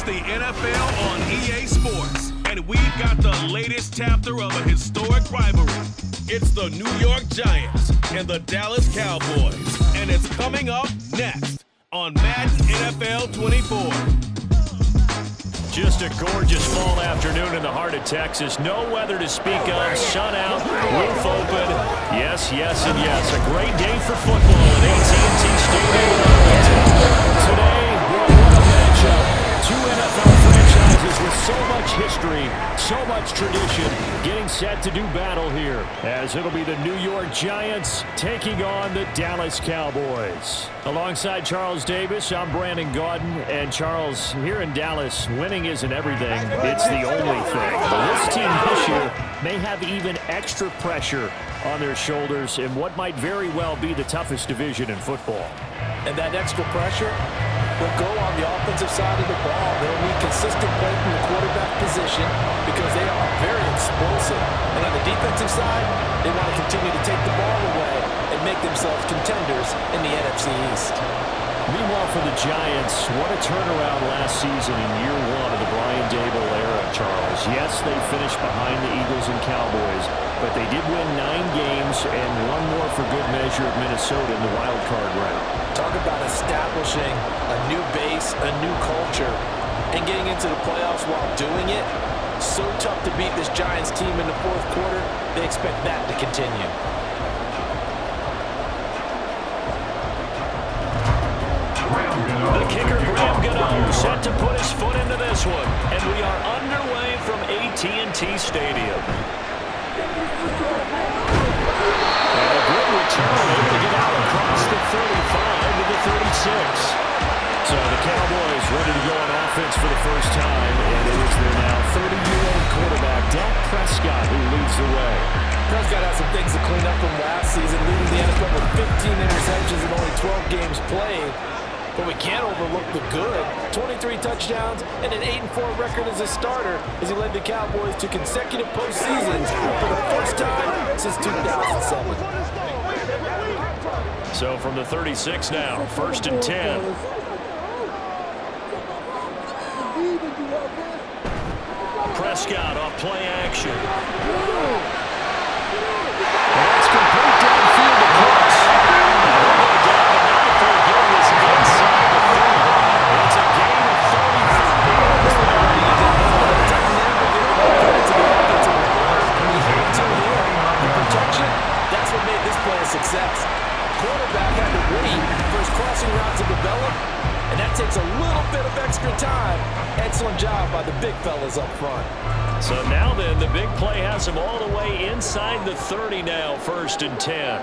It's the NFL on EA Sports, and we've got the latest chapter of a historic rivalry. It's the New York Giants and the Dallas Cowboys, and it's coming up next on Madden NFL 24. Just a gorgeous fall afternoon in the heart of Texas. No weather to speak of. Sun out, roof open. Yes, yes, and yes. A great day for football at AT&T Stadium in Arlington. Today, what a matchup. Two NFL franchises with so much history, so much tradition, getting set to do battle here, as it'll be the New York Giants taking on the Dallas Cowboys. Alongside Charles Davis, I'm Brandon Gaudin. And Charles, here in Dallas, winning isn't everything. It's the only thing. But this team this year may have even extra pressure on their shoulders in what might very well be the toughest division in football. And that extra pressure will go on the offensive side of the ball. They'll need consistent play from the quarterback position because they are very explosive. And on the defensive side, they want to continue to take the ball away and make themselves contenders in the NFC East. Meanwhile, for the Giants, what a turnaround last season in year one of the Brian Daboll era, Charles. Yes, they finished behind the Eagles and Cowboys, but they did win 9 games and one more for good measure at Minnesota in the wild card round. Talk about establishing a new base, a new culture, and getting into the playoffs while doing it. So tough to beat this Giants team in the fourth quarter. They expect that to continue. The kicker, Graham Gano, set to put his foot into this one. And we are underway from AT&T Stadium. And a good return, able to get out across the 35 to the 36. So the Cowboys ready to go on offense for the first time. And it is their now 30-year-old quarterback, Dak Prescott, who leads the way. Prescott has some things to clean up from last season, leading the NFL with 15 interceptions and only 12 games played. But we can't overlook the good. 23 touchdowns and an 8-4 record as a starter as he led the Cowboys to consecutive postseasons for the first time since 2007. So from the 36 now, 1st and 10. Prescott off play action. That's complete downfield to Brooks. It's a gain of 35. The protection, that's what made this play a success. Quarterback had to wait for his crossing route to develop, and that takes a little bit of extra time. Excellent job by the big fellas up front. So now then, the big play has him all the way inside the 30 now, 1st and 10.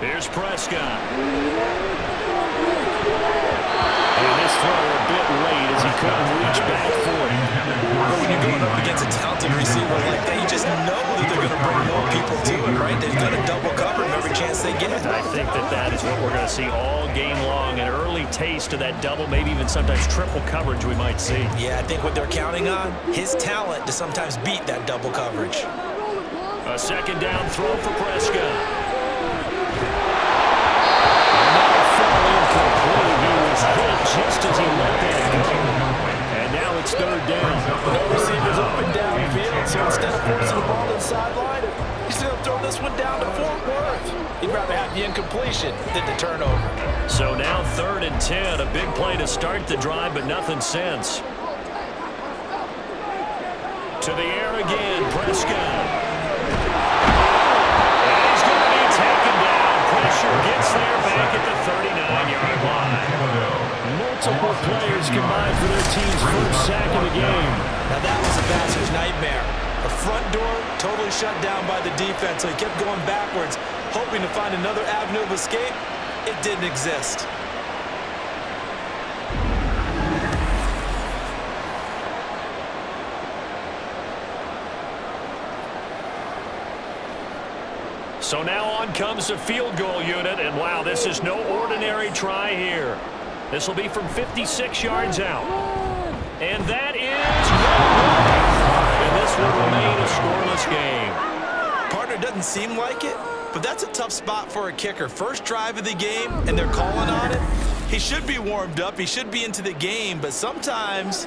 Here's Prescott. And this throw a bit late as he couldn't reach back for it. When you're going up against a talented receiver like that, you just know that they're going to bring more people to it, right? They're going to double cover him every chance they get. I think that is what we're going to see all game long. An early taste of that double, maybe even sometimes triple coverage we might see. Yeah, I think what they're counting on, his talent to sometimes beat that double coverage. A 2nd down throw for Prescott. Just as he let that go. And now it's 3rd down. No receivers up and downfield, so instead of forcing the ball to the sideline, he's going to throw this one down to Fort Worth. He'd rather have the incompletion than the turnover. So now 3rd and 10. A big play to start the drive, but nothing since. To the air again, Prescott. And he's going to be taken down. Pressure gets there back at the 39-yard line. Multiple players combined for their team's first sack of the game. Now that was a passer's nightmare. The front door totally shut down by the defense, so he kept going backwards, hoping to find another avenue of escape. It didn't exist. So now on comes the field goal unit, and wow, this is no ordinary try here. This will be from 56 yards out. And that is and this will remain a scoreless game. Partner doesn't seem like it, but that's a tough spot for a kicker. First drive of the game, and they're calling on it. He should be warmed up. He should be into the game. But sometimes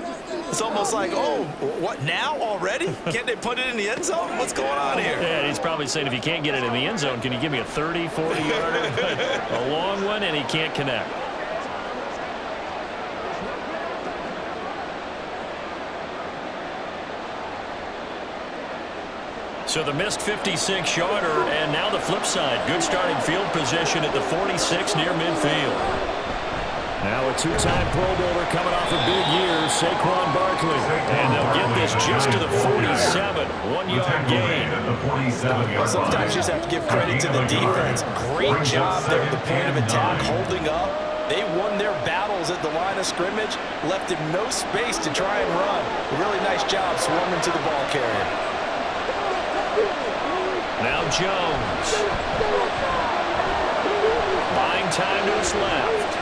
it's almost like, oh, what, now already? Can't they put it in the end zone? What's going on here? Yeah, he's probably saying, if you can't get it in the end zone, can you give me a 30, 40-yarder? A long one, and he can't connect. So the missed 56-yarder, and now the flip side. Good starting field position at the 46 near midfield. Now a two-time Pro Bowler coming off a big year, Saquon Barkley. And they'll get this just to the 47, one-yard gain. Well, sometimes you just have to give credit to the defense. Great job there at the point of attack, holding up. They won their battles at the line of scrimmage, left him no space to try and run. A really nice job swarming to the ball carrier. Now Jones. Buying time to his left.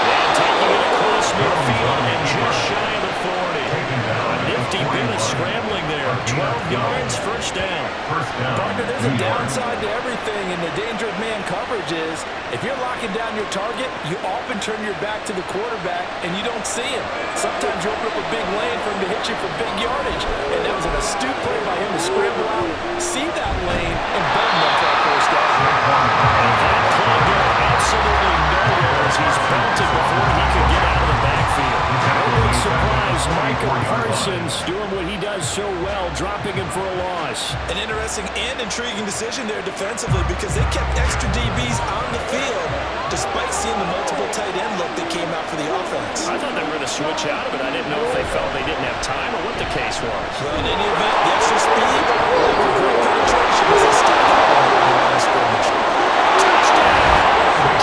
And taking it across midfield and just shy of the 40. A nifty bit of scrambling there. 12 yards, first down. Partner, there's a downside to everything, and the danger of man coverage is if you're locking down your target, you often turn your back to the quarterback and you don't see him. Sometimes you open up a big lane for him to hit you for big yardage, and that was an astute play by him to scramble out, see that lane, and burn them for a first down. And that play got absolutely nowhere as he's belted before he could get out of the backfield. No big surprise, Micah Parsons doing what he does so well, dropping him for a loss. An interesting and intriguing decision there defensively because they kept extra DBs on the field despite seeing the multiple tight end look that came out for the offense. I thought they were going to switch out of it. I didn't know if they felt they didn't have time or what the case was. Well, in any event, the extra speed, great penetration as they step out on the line of scrimmage. Touchdown,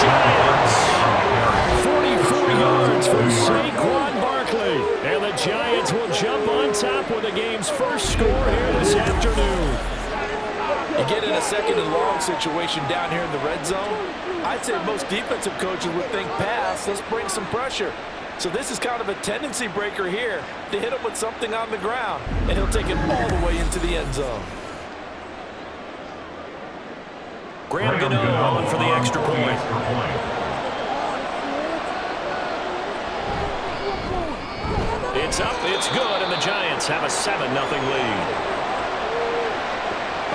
Giants. 44 yards from Saquon Barkley. And the Giants will jump on top with the game's first score here this afternoon. You get in a second and long situation down here in the red zone, I'd say most defensive coaches would think pass, let's bring some pressure. So this is kind of a tendency breaker here to hit him with something on the ground, and he'll take it all the way into the end zone. Graham Gano on for the extra point. It's up, it's good, and the Giants have a 7-0 lead.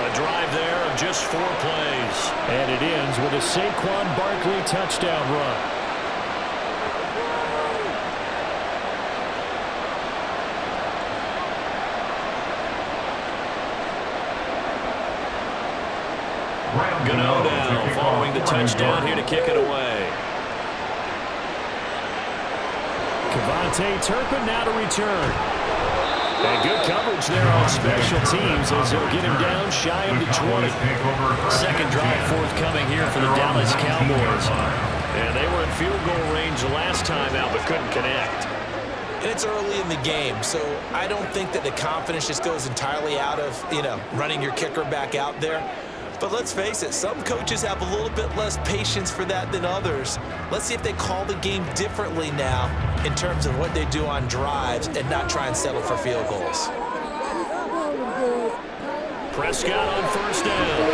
A drive there of just 4 plays. And it ends with a Saquon Barkley touchdown run. Gano now following the touchdown here to kick it away. Kevontae Turpin now to return. And good coverage there on special teams as they'll get him down shy of the 20. Second drive forthcoming here for the Dallas Cowboys. And they were in field goal range last time out but couldn't connect. And it's early in the game, so I don't think that the confidence just goes entirely out of, running your kicker back out there. But let's face it, some coaches have a little bit less patience for that than others. Let's see if they call the game differently now in terms of what they do on drives and not try and settle for field goals. Prescott on first down. And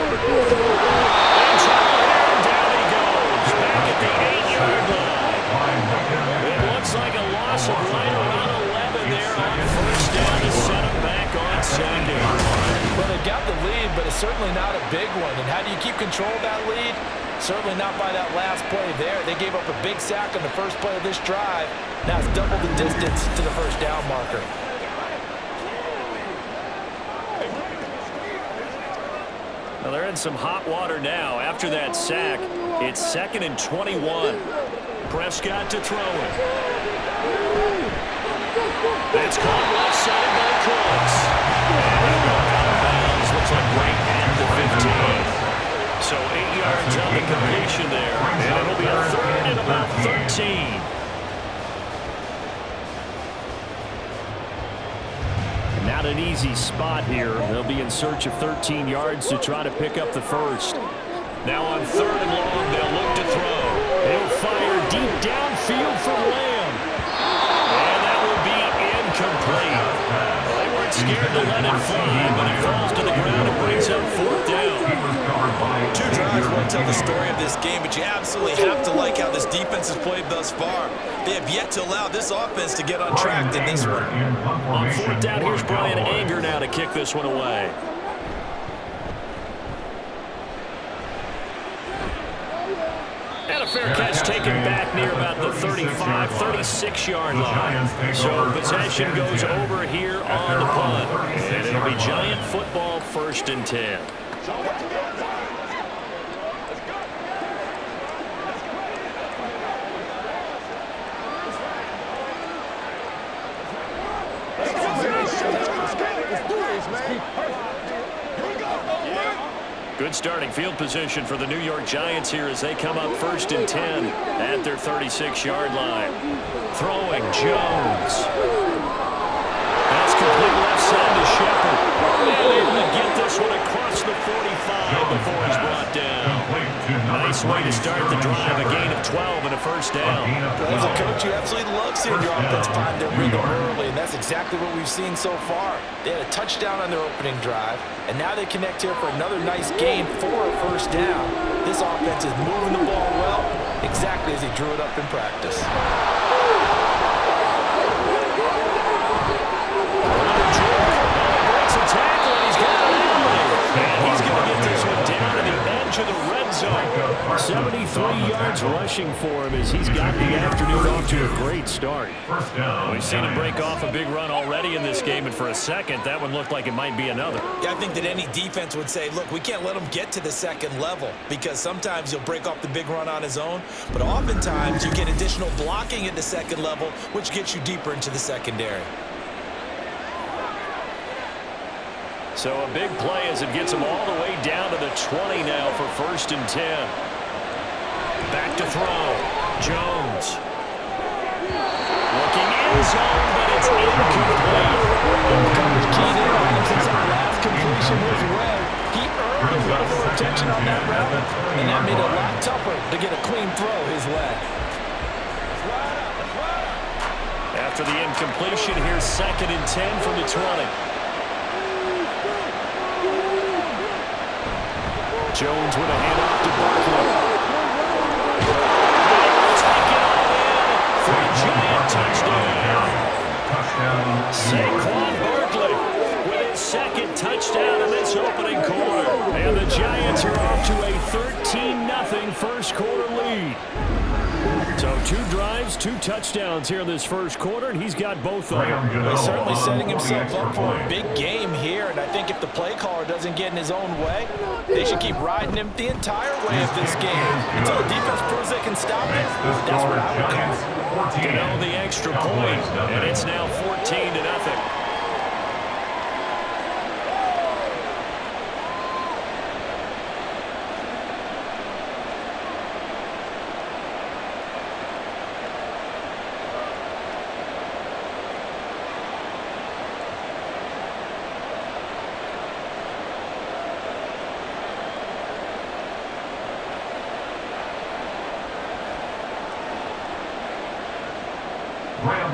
down he goes. Back at the 8-yard line. It looks like a loss of right around 11 there on first down to set him back on second. Well, they got the lead, but it's certainly not a big one. And how do you keep control of that lead? Certainly not by that last play there. They gave up a big sack on the first play of this drive. Now it's double the distance to the first down marker. Well, they're in some hot water now. After that sack, it's 2nd and 21. Prescott to throw it. That's caught left side by Cooks. Out of bounds, looks like right at the 15. So 8 yards on the completion there. And it'll be a 3rd and about 13. Not an easy spot here. They'll be in search of 13 yards to try to pick up the first. Now on 3rd and long, they'll look to throw. He'll fire deep downfield for Lamb. And that will be incomplete. Well, they weren't scared to let it fly, but it falls to the ground and brings up 4th down. Two drives won't tell the story of this game, but you absolutely have to like how this defense has played thus far. They have yet to allow this offense to get untracked in this one. On fourth down, here's Brian Anger now to kick this one away. And a fair catch taken back near about the 35, 36-yard line. So possession goes over here on the punt. And it'll be Giant football, 1st and 10. Good starting field position for the New York Giants here as they come up 1st and 10 at their 36-yard line. Throwing Jones. That's complete left side to Shepard. And able to get this one across the 45 before he's brought down. Nice way to start the drive. A gain of 12 and a 1st down. As a coach, you absolutely love seeing your offense find their rhythm early, and that's exactly what we've seen so far. They had a touchdown on their opening drive, and now they connect here for another nice gain for a 1st down. This offense is moving the ball well, exactly as he drew it up in practice. Breaks a tackle, and he's got it out. And he's going to get this one down to the edge of the red zone. 73 yards rushing for him as he's got the afternoon off to a great start. We've seen him break off a big run already in this game, and for a second, that one looked like it might be another. Yeah, I think that any defense would say, look, we can't let him get to the 2nd level because sometimes he'll break off the big run on his own, but oftentimes you get additional blocking at the 2nd level, which gets you deeper into the secondary. So a big play as it gets him all the way down to the 20 now for 1st and 10. Back to throw. Jones. Looking in zone, but it's incomplete. Coverage keyed in on him since that last completion was red. He earned a little more attention on that route, and that made it a lot tougher to get a clean throw his way. After the incompletion, here's 2nd and 10 from the 20. Jones with a handoff to Barkley. Take it all in for a Giant touchdown. Saquon Barkley with his 2nd touchdown in this opening quarter. And the Giants are off to a 13-0 first quarter lead. So 2 drives, 2 touchdowns here in this first quarter, and he's got both of them. He's certainly setting himself up for a big game here, and I think if the play caller doesn't get in his own way, they should keep riding him the entire way of this game. Until the defense proves they can stop it, that's what I would call. You know, the extra point, and it's now 14-0.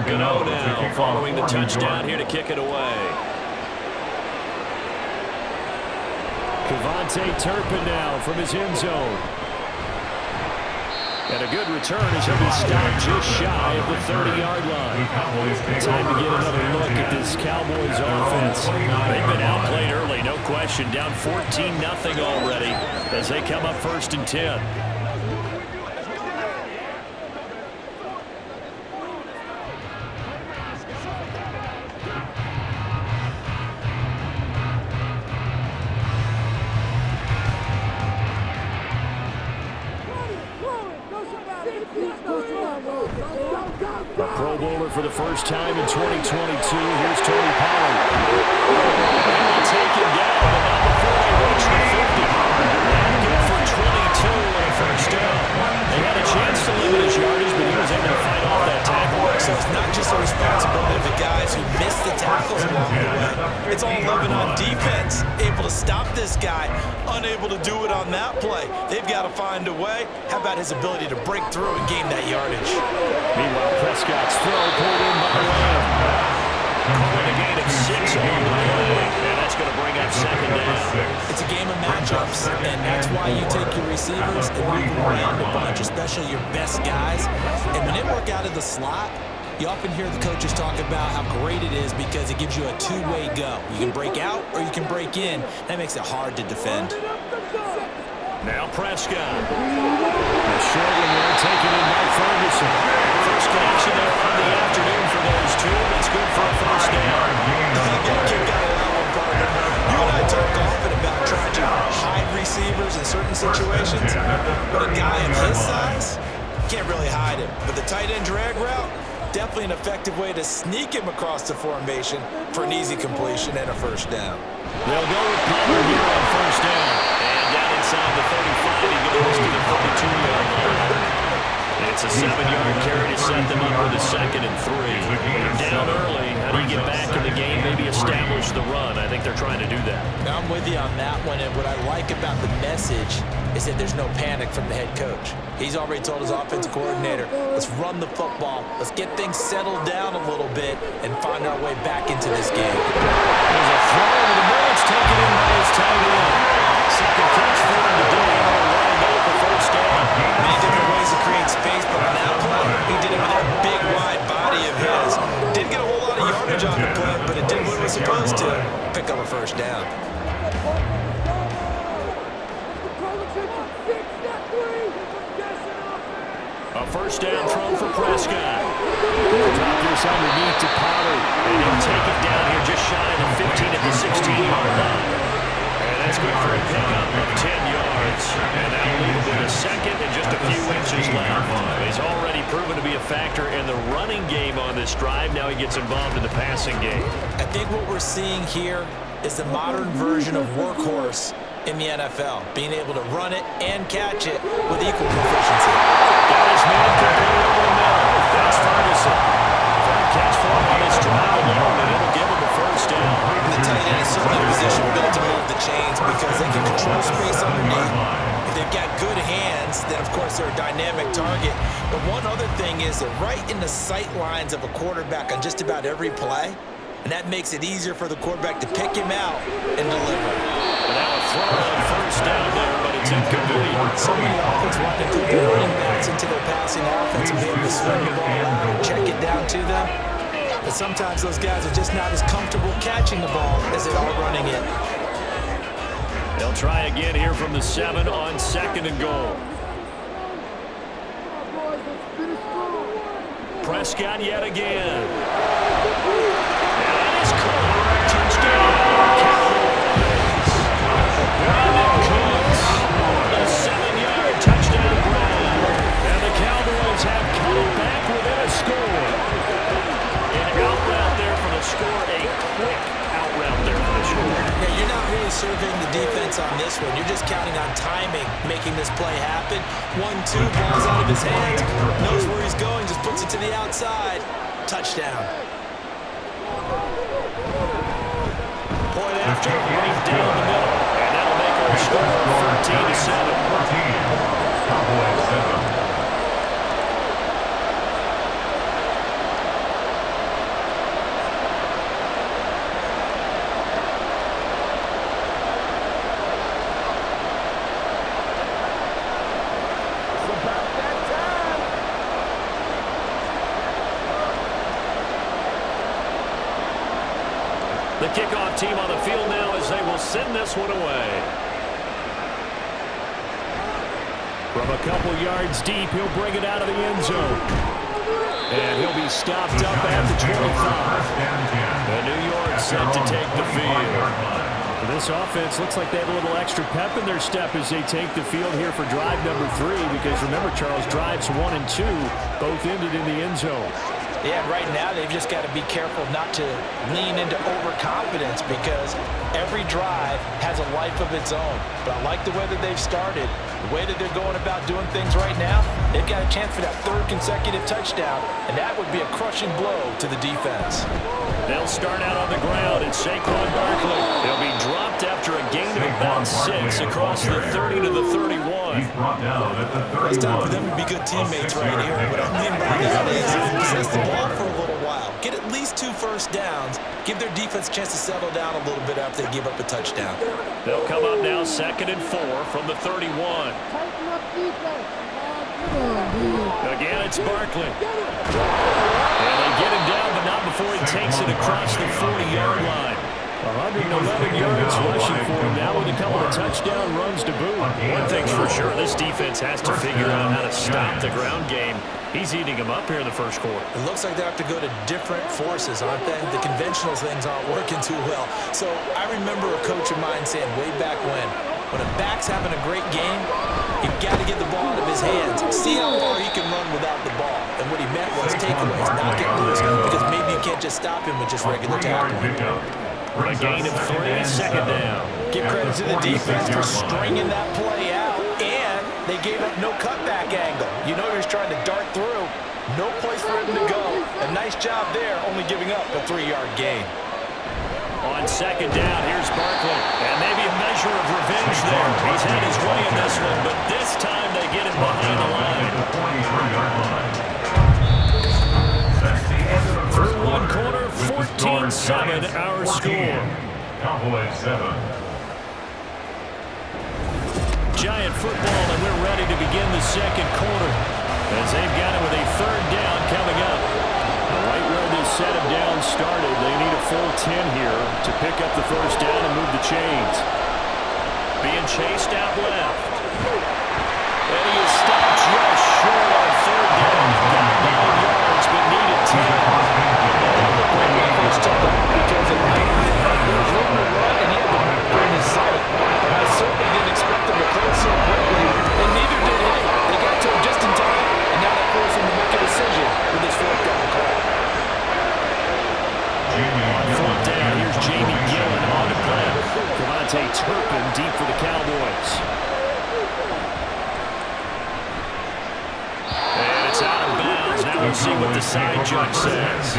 Gano now following the touchdown here to kick it away. Kevontae Turpin now from his end zone. And a good return as he'll be stopped just shy of the 30-yard line. Time to get another look at this Cowboys offense. They've been outplayed early, no question. Down 14-0 already as they come up 1st and 10. A Pro Bowler for the first time in 2022. Here's Tony Pollard. And taken down, and now before they reach the 50. And good for 22 and a first down. They had a chance to limit his yardage, but he was able to fight off that tackle. So it's not just the responsibility of the guys who missed the tackles along the way. It's all loving on defense, able to stop this guy, unable to do it on that play. They've got to find a way. How about his ability to break through and gain that yardage? Meanwhile, Prescott's throw pulled in by Lamb. Calling a gain of 6 on the play, and that's going to bring that second down. It's a game of matchups, and that's why you take your receivers and move them around a bunch, especially your best guys. And when they work out of the slot, you often hear the coaches talk about how great it is because it gives you a two-way go. You can break out or you can break in. That makes it hard to defend. Now Prescott. The short one there taken in by Ferguson. First connection there of the afternoon for those two. It's good for a first down. You and I talk often about trying to hide receivers in certain situations, but a guy of his size can't really hide him. But the tight end drag route, definitely an effective way to sneak him across the formation for an easy completion and a first down. They'll go with Palmer here on first down. And down inside the 35, he goes to the 42-yard line. It's a 7-yard carry to set them up with a 2nd and 3. They're down early. How do you get back in the game, maybe establish the run? I think they're trying to do that. Now, I'm with you on that one, and what I like about the message is that there's no panic from the head coach. He's already told his offensive coordinator, let's run the football, let's get things settled down a little bit, and find our way back into this game. There's a throw over the middle. It's taken in by his tight end. Second catch for him today. Lined up the first down. Many different ways to create space, but on that play, he did it with that big, wide body of his. Didn't get a whole lot of yardage on the play, but it did what it was supposed to, pick up a first down. A first down throw for Prescott. Drop this underneath to Pollard. And he'll take it down here just shy of the 15 at the 16-yard line. And that's good for a pickup of 10 yards. And that'll leave him with a second and just a few inches left. He's already proven to be a factor in the running game on this drive. Now he gets involved in the passing game. I think what we're seeing here is the modern version of workhorse in the NFL, being able to run it and catch it with equal proficiency. Got his man complete over the middle. That's Ferguson. Third catch for him on this drive alone, and it'll give him the first down. The tight end is certainly in a position built to move the chains because they can control space underneath. If they've got good hands, then of course they're a dynamic target. But one other thing is they're right in the sight lines of a quarterback on just about every play, and that makes it easier for the quarterback to pick him out and deliver. Now a throw on first down there, but it's incomplete. So many offense want to put their running backs into their passing offense and be able to swing the ball out, check it down to them. But sometimes those guys are just not as comfortable catching the ball as they are running it. They'll try again here from the 7 on 2nd and goal. Prescott yet again. And that is caught. Touchdown. Brandon Cooks, a 7-yard touchdown grab. And the Cowboys have come back within a score. An out route there for the score, a quick out route there for the score. Yeah, you're not really surveying the defense on this one. You're just counting on timing, making this play happen. 1-2, ball's out of his hands, knows where he's going, just puts it to the outside. Touchdown. Point after, right down the middle. And that'll make our score 14-7. Cowboys 7. The kickoff team on the field now as they will send this one away. From a couple yards deep, he'll bring it out of the end zone. And he'll be stopped up at the 25. And New York set to take the field. This offense looks like they have a little extra pep in their step as they take the field here for drive number 3. Because remember, Charles, drives 1 and 2 both ended in the end zone. Yeah, right now they've just got to be careful not to lean into overconfidence because every drive has a life of its own. But I like the way that they've started, the way that they're going about doing things right now. They've got a chance for that 3rd consecutive touchdown, and that would be a crushing blow to the defense. They'll start out on the ground, and Saquon Barkley. He'll be dropped after a gain of about 6 across the 30 to the 31. It's time for them to be good teammates right here. What I mean by that is possess the ball for a little while. get at least 2 first downs, give their defense a chance to settle down a little bit after they give up a touchdown. They'll come up now 2nd and 4 from the 31. Again, it's Barkley. And they get him down, but not before he takes it across the 40-yard line. 111 yards rushing for him now with a couple of touchdown runs to boot. One thing's for sure, this defense has to figure out how to stop the ground game. He's eating them up here in the first quarter. It looks like they have to go to different forces, aren't they? The conventional things aren't working too well. So I remember a coach of mine saying way back when a back's having a great game, you've got to get the ball out of his hands. See how far he can run without the ball. And what he meant was takeaways, not get loose, because maybe you can't just stop him with just regular tackling. A gain of 3, 2nd down. Give credit to the defense for stringing that play out, and they gave up no cutback angle. You know he was trying to dart through. No place for him to go. A nice job there, only giving up a 3-yard gain. On 2nd down, here's Barkley. And maybe a measure of revenge there. He's had his way in this one, but this time they get him behind the line. Through one quarter, 14-7 our score. Cowboys 7. Giant football, and we're ready to begin the second quarter as they've got it with a 3rd down coming up. Right where this set of downs started, they need a full 10 here to pick up the first down and move the chains. Being chased out left. And he is stopped just short on 3rd down. Got 9 yards, but needed 10. First time, because of there was room to run, and he had the marker in his sight. I certainly didn't expect him to close so quickly, and neither did he. They got to him just in time, and now that forced him to make a decision with his 4th down call. On 4th down, here's Jamie Gillen on the play. Devontae Turpin deep for the Cowboys. And it's out of bounds. Now we'll see what the side judge says.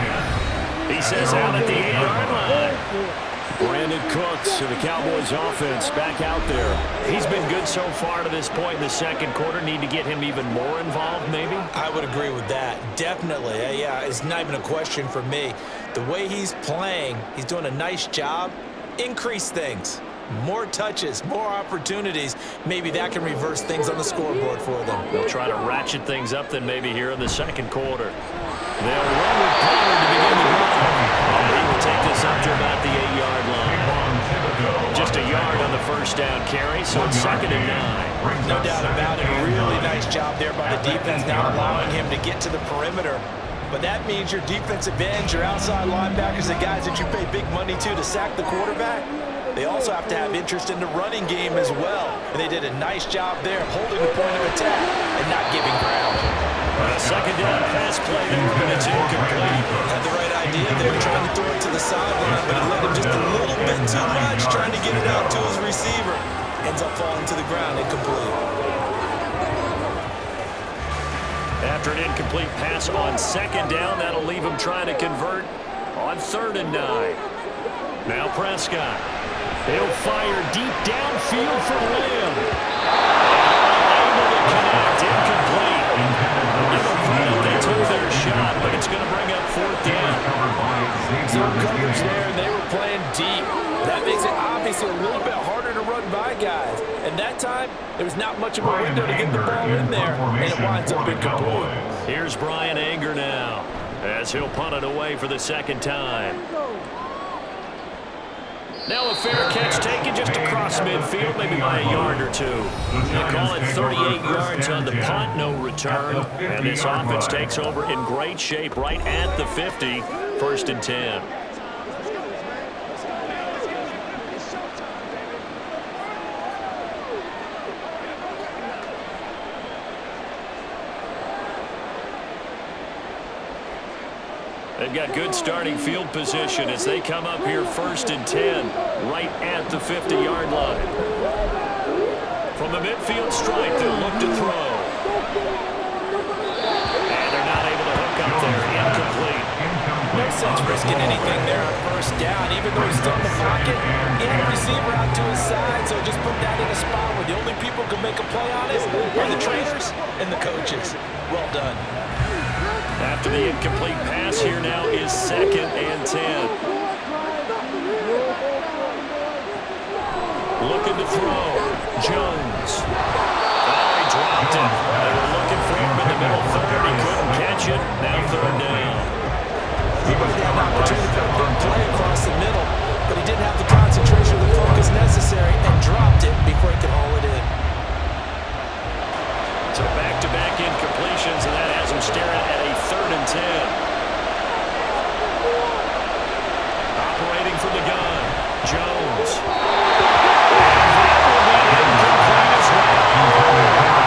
He says out at the 8-yard line. Brandon Cooks and the Cowboys offense back out there. He's been good so far to this point in the second quarter. Need to get him even more involved, maybe? I would agree with that. Definitely. Yeah, it's not even a question for me. The way he's playing, he's doing a nice job. Increase things. More touches, more opportunities. Maybe that can reverse things on the scoreboard for them. They'll try to ratchet things up then maybe here in the second quarter. They'll run with Pollard to begin the drive. And he will take this up to about the 8-yard line. Just a yard on the first down carry, so it's 2nd and 9. No doubt about it. A really nice job there by the defense, not allowing him to get to the perimeter. But that means your defensive ends, your outside linebackers, the guys that you pay big money to sack the quarterback, they also have to have interest in the running game as well. And they did a nice job there of holding the point of attack and not giving ground. A 2nd down pass play there, and it's incomplete. Had the right idea there, trying to throw it to the sideline, but he let him just a little bit too much, trying to get it out to his receiver. Ends up falling to the ground, incomplete. After an incomplete pass on 2nd down, that'll leave him trying to convert on 3rd and 9. Now Prescott. He'll fire deep downfield for Lamb. Able to connect, incomplete. Give them credit, they took their shot, but it's going to bring up 4th down. Zone coverage there, and they were playing deep. That makes it obviously a little bit harder to run by guys. And that time, there was not much of a window to get the ball in there, and it winds up incomplete. Here's Brian Anger now, as he'll punt it away for the 2nd time. Now a fair catch taken just across midfield, maybe by a yard or 2. They call it 38 yards on the punt, no return. And this offense takes over in great shape right at the 50, 1st and 10. They've got good starting field position as they come up here 1st and 10, right at the 50-yard line. From the midfield stripe, they'll look to throw. And they're not able to hook up there. Incomplete. No sense risking anything there on 1st down, even though he's still in the pocket. He had a receiver out to his side, so just put that in a spot where the only people who can make a play on it are the trainers and the coaches. Well done. After the incomplete pass, here now is 2nd and 10. Looking to throw. Jones. Oh, he dropped it. They were looking for him in the middle third. He couldn't catch it. Now 3rd down. He would have got an opportunity for a big play across the middle, but he didn't have the concentration or the focus necessary and dropped it before he could haul it in. So back-to-back incompletions, and that has him staring at a 3rd and 10. Operating from the gun, Jones. And that will be incomplete as well.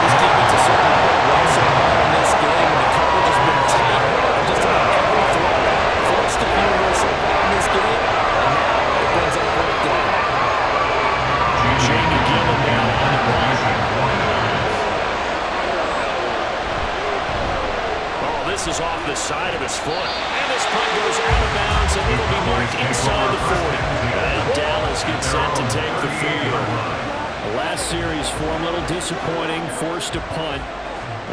This defense has certainly played well so far in this game, and the coverage has been tight on just about every throw. Forced a few more so far in this game, and now it brings up 4th down. Jamie Gillen down on the punt. This is off the side of his foot. And this punt goes out of bounds, and it'll be marked inside the 40. And Dallas gets set to take the field. The last series for him, a little disappointing, forced a punt.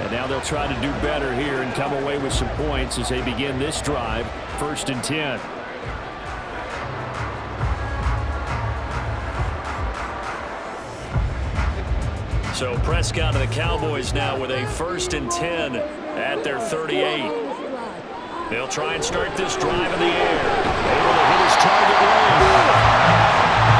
And now they'll try to do better here and come away with some points as they begin this drive, 1st and 10. So Prescott and the Cowboys now with a 1st and 10 at their 38. They'll try and start this drive in the air. Able to hit his target range.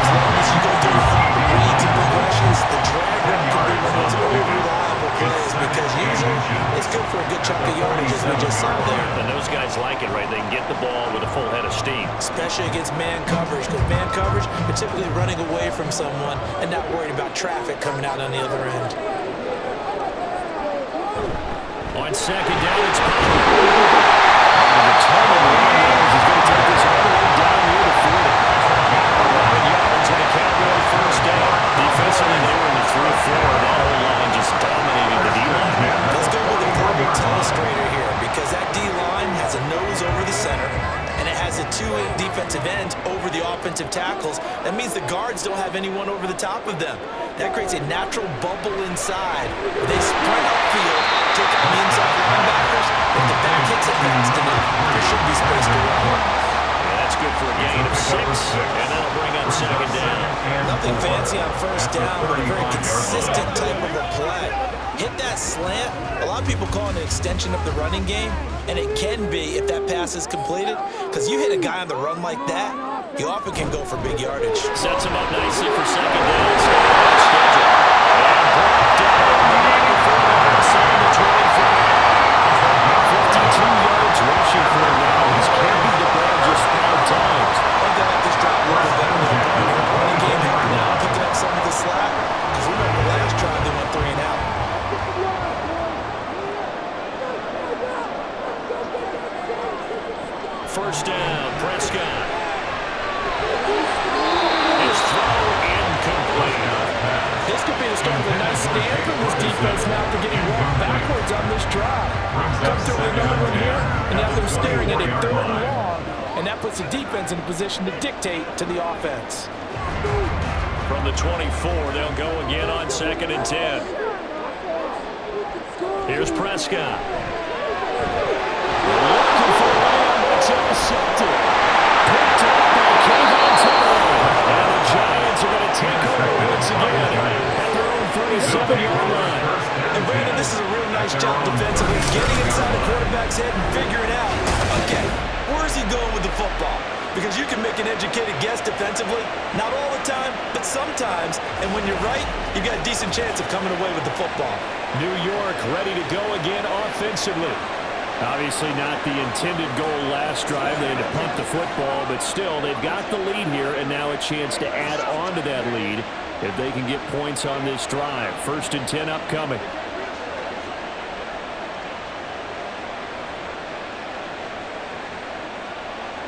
As long as you go through the proper reads and progressions, the drag route can be one of those unreliable plays because usually it's good for a good chunk of yardage, as we just saw there. And those guys like it, right? They can get the ball with a full head of steam. Especially against man coverage, because man coverage, you're typically running away from someone and not worried about traffic coming out on the other end. On 2nd down, it's the determined run is going to take this all the way down near the 40. 11 yards and the Cowboy 1st down. Defensively, they were in the 3-4. That whole line just dominated the D-line there. Let's go with a verbal telestrator here, because that D-line has a nose over the center, and it has a 2 defensive ends over the offensive tackles. That means the guards don't have anyone over the top of them. That creates a natural bubble inside. They sprint upfield, take out the inside linebackers. If the back hits it fast enough, there should be space to run. Yeah, that's good for a gain of 6, and that'll bring up 2nd down. Nothing fancy on 1st down, but a very consistent type of a play. Hit that slant. A lot of people call it an extension of the running game, and it can be if that pass is completed, because you hit a guy on the run like that, you often can go for big yardage. Sets him up nicely for 2nd down. Schedule. And brought down inside the 25. 52 yards rushing for him now. He's carried the ball just 5 times. I think they like this drop a little better than the running game helping now, picking up some of the slack, because we remember last drive they went 3 and out. First down, Prescott. His throw incomplete. This could be the start of a nice stand from this defense now after getting walked backwards on this drive. Come through with another one here, and now they're staring at a 3rd and long, and that puts the defense in a position to dictate to the offense. From the 24, they'll go again on 2nd and 10. Here's Prescott. Looking for a layup, that's intercepted. Picked up by Kayvon Thibodeau. And the Giants are going to take over once again at their own 37-yard line. And Brandon, this is a real nice job defensively, getting inside the quarterback's head and figuring out, okay, where's he going with the football? Because you can make an educated guess defensively, not all the time, but sometimes. And when you're right, you've got a decent chance of coming away with the football. New York ready to go again offensively. Obviously not the intended goal last drive. They had to punt the football, but still, they've got the lead here, and now a chance to add on to that lead if they can get points on this drive. 1st and 10 upcoming.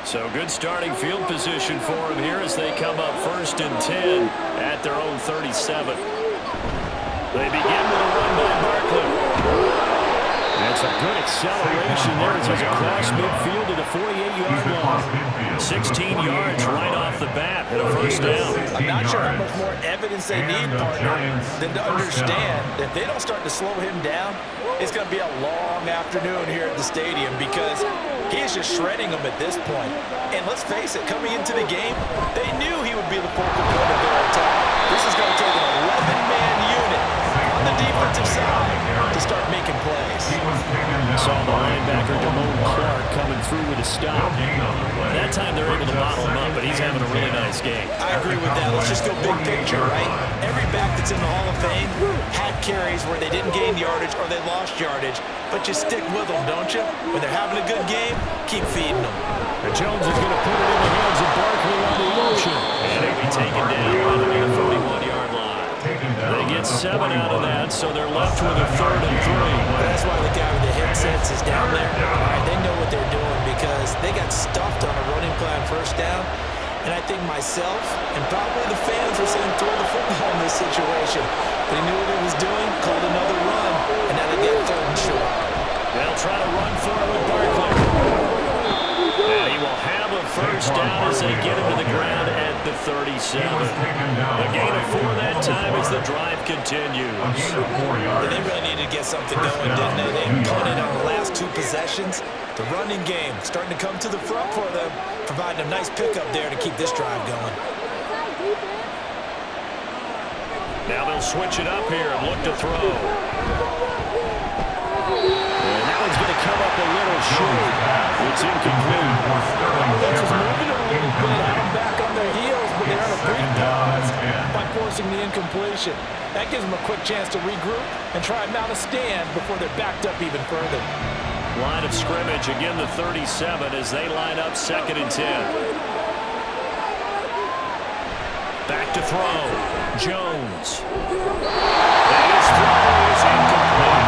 So good starting field position for them here as they come up 1st and 10 at their own 37. They begin with a run by Barkley. And Some good acceleration there as he's across midfield to the 48-yard line. 16 yards right off the bat and a first down. I'm not sure how much more evidence they need, partner, than to understand that if they don't start to slow him down, it's going to be a long afternoon here at the stadium because he is just shredding them at this point. And let's face it, coming into the game, they knew he would be the focal point of their attack. This is going to take an 11-man unit on the defensive side to start making plays. Saw the linebacker Damone Clark coming through with a stop. That time they're able to bottle him up, but he's having a really nice game. I agree with that. Let's just go big picture, right? Every back that's in the Hall of Fame had carries where they didn't gain yardage or they lost yardage, but you stick with them, don't you? When they're having a good game, keep feeding them. And Jones is going to put it in the hands of Barkley on the motion. And he'll be taken down right at the 41-yard line. They get 7 out of that, so they're left with a 3rd and 3. That's why the guy with the headsets is down there. All right, they know what they're doing because they got stuffed on a running play on first down. And I think myself and probably the fans were saying throw the football in this situation. But he knew what he was doing, called another run, and now they get 3rd and short. They'll try to run for it with Barkley. And he will have a first down as they get him to the ground at the 37. A gain of 4 that time as the drive continues. But they really needed to get something going, didn't they? They punted on the last 2 possessions. The running game starting to come to the front for them, providing a nice pickup there to keep this drive going. Now they'll switch it up here and look to throw. And that one's going to come up a little short. It's incomplete. Offense is moving a little bit, having back on their heels, but they're on a big pause by forcing the incompletion. That gives them a quick chance to regroup and try and mount a stand before they're backed up even further. Line of scrimmage, again the 37 as they line up 2nd and 10. Back to throw. Jones. And his throw is incomplete.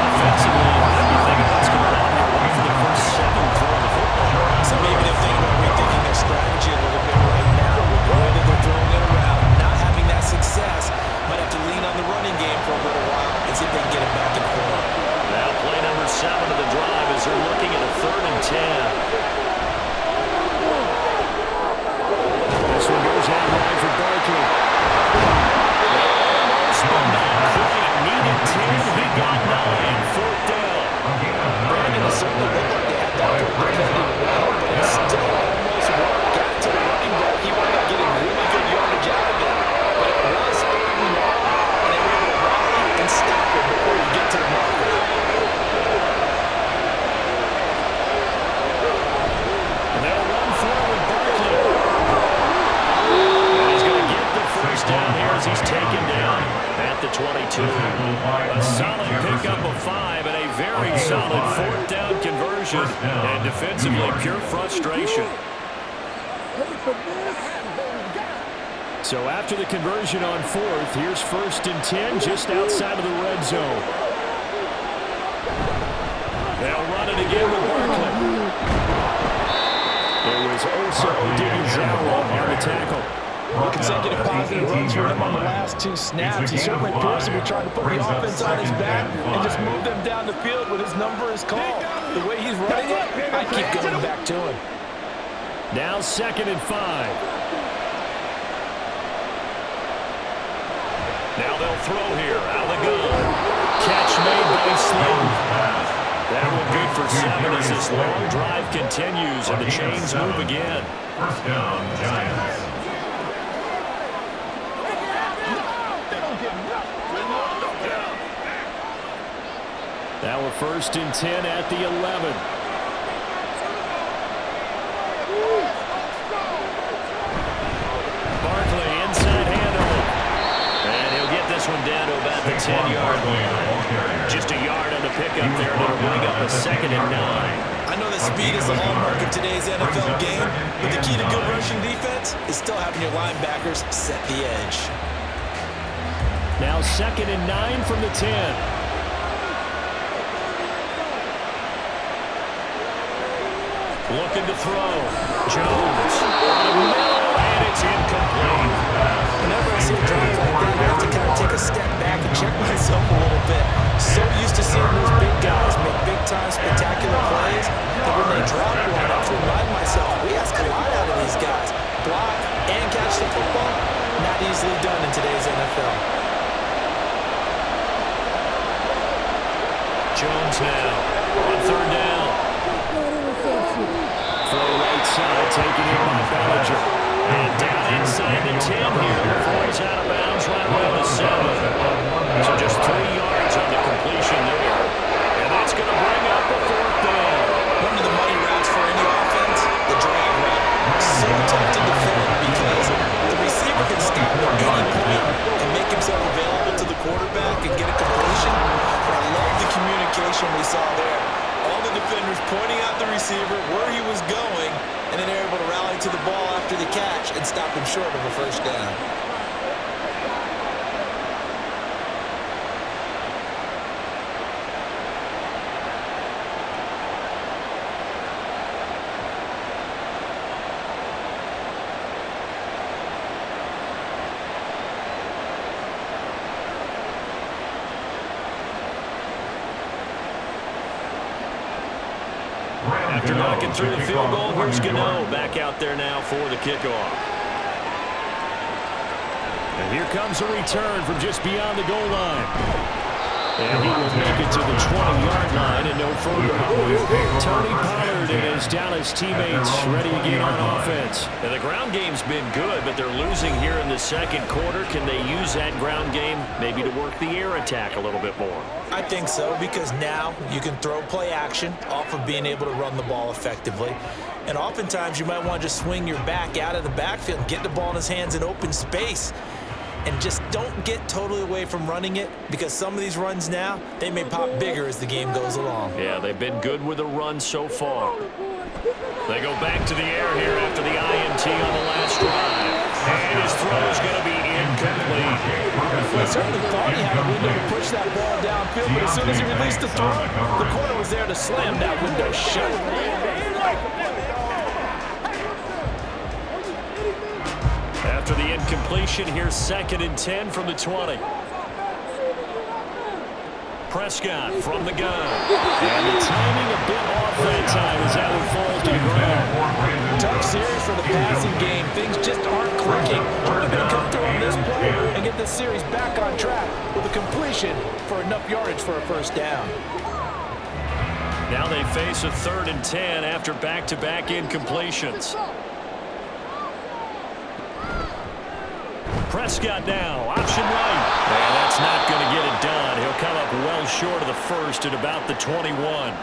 Offensively, what do you think of what's going on here? One for the first 7 throwing the football. So maybe they're thinking about rethinking their strategy a little bit right now. With the way that they're throwing it around, not having that success, might have to lean on the running game for a little while and see if they can get it back and forth. Now play number 7 of the drive as they're looking at a 3rd and 10. This one goes out wide for Barkley. Almost, but not quite. Needed 10. He got 9. 4th down. Brandon, it certainly looked like they had that defending well, but it still almost worked. Got it to the running back. He wound up getting really good yardage out of it, but it was early long, and they were able to rally and stop it before you get to the marker. And they'll run forward Barkley. And he's going to get the first down here as he's taken down at the 22. A solid pickup of 5 and a very solid 4th down conversion. And defensively, pure frustration. So after the conversion on 4th, here's 1st and 10 just outside of the red zone. They'll run it again with Barkley. It was Osa Odighizuwa on the tackle. Consecutive positive runs for him on the last 2 snaps. He certainly appears to be trying to put the offense on his back and just move them down the field when his number is called. The way he's running it, I keep going back to him. Now 2nd and 5. Now they'll throw here. Out of the gun. Catch made by Slayton. That one good for 7 as this long drive continues and the chains move again. First down, Giants. Now a 1st and 10 at the 11. Barkley inside handoff. And he'll get this one down to about the 10-yard line. Just a yard on the pickup there. That'll bring up a 2nd and 9. I know that speed is the hallmark of today's NFL game, but the key to good rushing defense is still having your linebackers set the edge. Now 2nd and 9 from the 10. Looking to throw. Jones. And it's incomplete. Whenever I see a drive like that, I have to kind of take a step back and check myself a little bit. So used to seeing those big guys Jones now on third down. Throw right side, taken in by Bellinger. And down inside the 10 here before he's out of bounds right around the 7. So just 3 yards on the completion there. And that's going to bring up a fourth down. One of the money routes for any offense, the drag route. So tough to defend because the receiver can stop at any point and make himself available to the quarterback and get a completion. But I love the communication we saw there. All the defenders pointing out the receiver, where he was going, and then they're able to rally to the ball after the catch and stop him short of a first down. After knocking through the field goal, here's Gano back out there now for the kickoff. And here comes a return from just beyond the goal line. And he will make it to the 20-yard line and no further. Tony Pollard and his Dallas teammates ready again on offense. And the ground game's been good, but they're losing here in the second quarter. Can they use that ground game maybe to work the air attack a little bit more? I think so, because now you can throw play action off of being able to run the ball effectively. And oftentimes you might want to just swing your back out of the backfield and get the ball in his hands in open space. And just don't get totally away from running it, because some of these runs now, they may pop bigger as the game goes along. Yeah, they've been good with the run so far. They go back to the air here after the INT on the last drive. And his throw is going to be incomplete. Well, I certainly thought he had a window to push that ball downfield, but as soon as he released the throw, the corner was there to slam that window shut. After the incompletion, here's 2nd and 10 from the 20. Prescott from the gun. And the timing a bit off that time as that one falls to the ground. Tough series for the passing game. Things just aren't clicking. We're going to come through on this play and get this series back on track with a completion for enough yardage for a first down. Now they face a 3rd and 10 after back-to-back incompletions. Prescott now, option right. And that's not going to get it done. He'll come up well short of the first at about the 21.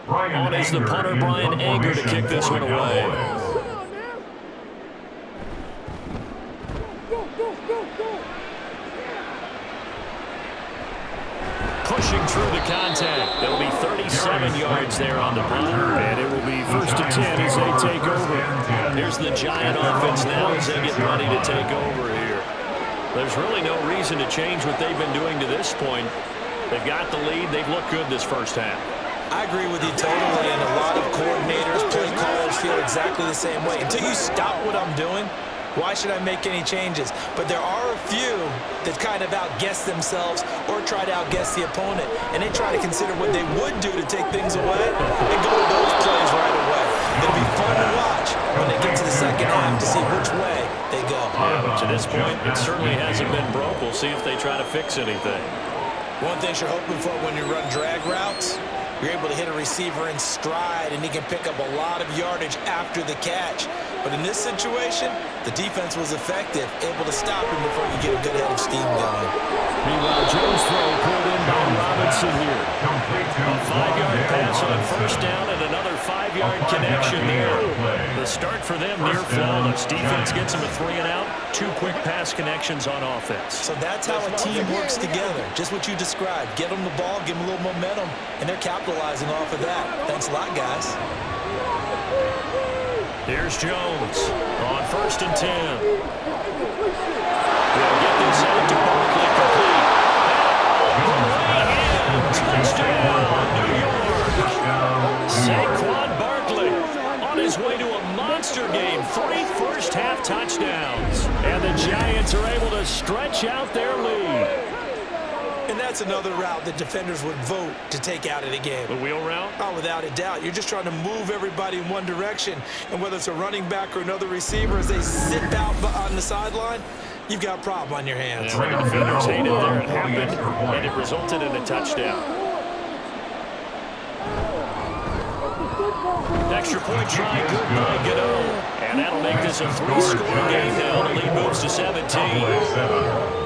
On is the punter, Brian Anger, to kick this one away. Pushing through the contact. There'll be 37 yards there on the punt. And it will be 1st and 10 as they take over. Here's the Giant offense now as they get ready to take over here. There's really no reason to change what they've been doing to this point. They've got the lead. They've looked good this first half. I agree with you totally, and a lot of coordinators, play callers feel exactly the same way. Until you stop what I'm doing, why should I make any changes? But there are a few that kind of outguess themselves or try to outguess the opponent, and they try to consider what they would do to take things away and go to those plays right away. It'll be fun to watch when they get to the second half to see which way they go. Yeah, but to this point, it certainly hasn't been broke. We'll see if they try to fix anything. One thing you're hoping for when you run drag routes, you're able to hit a receiver in stride, and he can pick up a lot of yardage after the catch. But in this situation, the defense was effective, able to stop him before you get a good head of steam going. Meanwhile, Jones' throw pulled in by Robinson here. A 5-yard pass on first down and another 5-yard connection there. The start for them near flawless. Defense gets them a 3-and-out. 2 quick pass connections on offense. So that's how a team works together. Just what you described. Get them the ball, give them a little momentum, and they're capitalizing off of that. Thanks a lot, guys. Here's Jones on 1st and 10. They'll get this out to Barkley complete. Touchdown, New York. Saquon Barkley on his way to a monster game. 3 first-half touchdowns. And the Giants are able to stretch out their lead. And That's another route that defenders would vote to take out of the game. The wheel route? Oh, without a doubt. You're just trying to move everybody in one direction. And whether it's a running back or another receiver, as they sit out on the sideline, you've got a problem on your hands. Yeah, the defenders hated there. It happened, and it resulted in a touchdown. Extra point try, good by Gano. And that'll make this a 3-score game now. The lead moves to 17.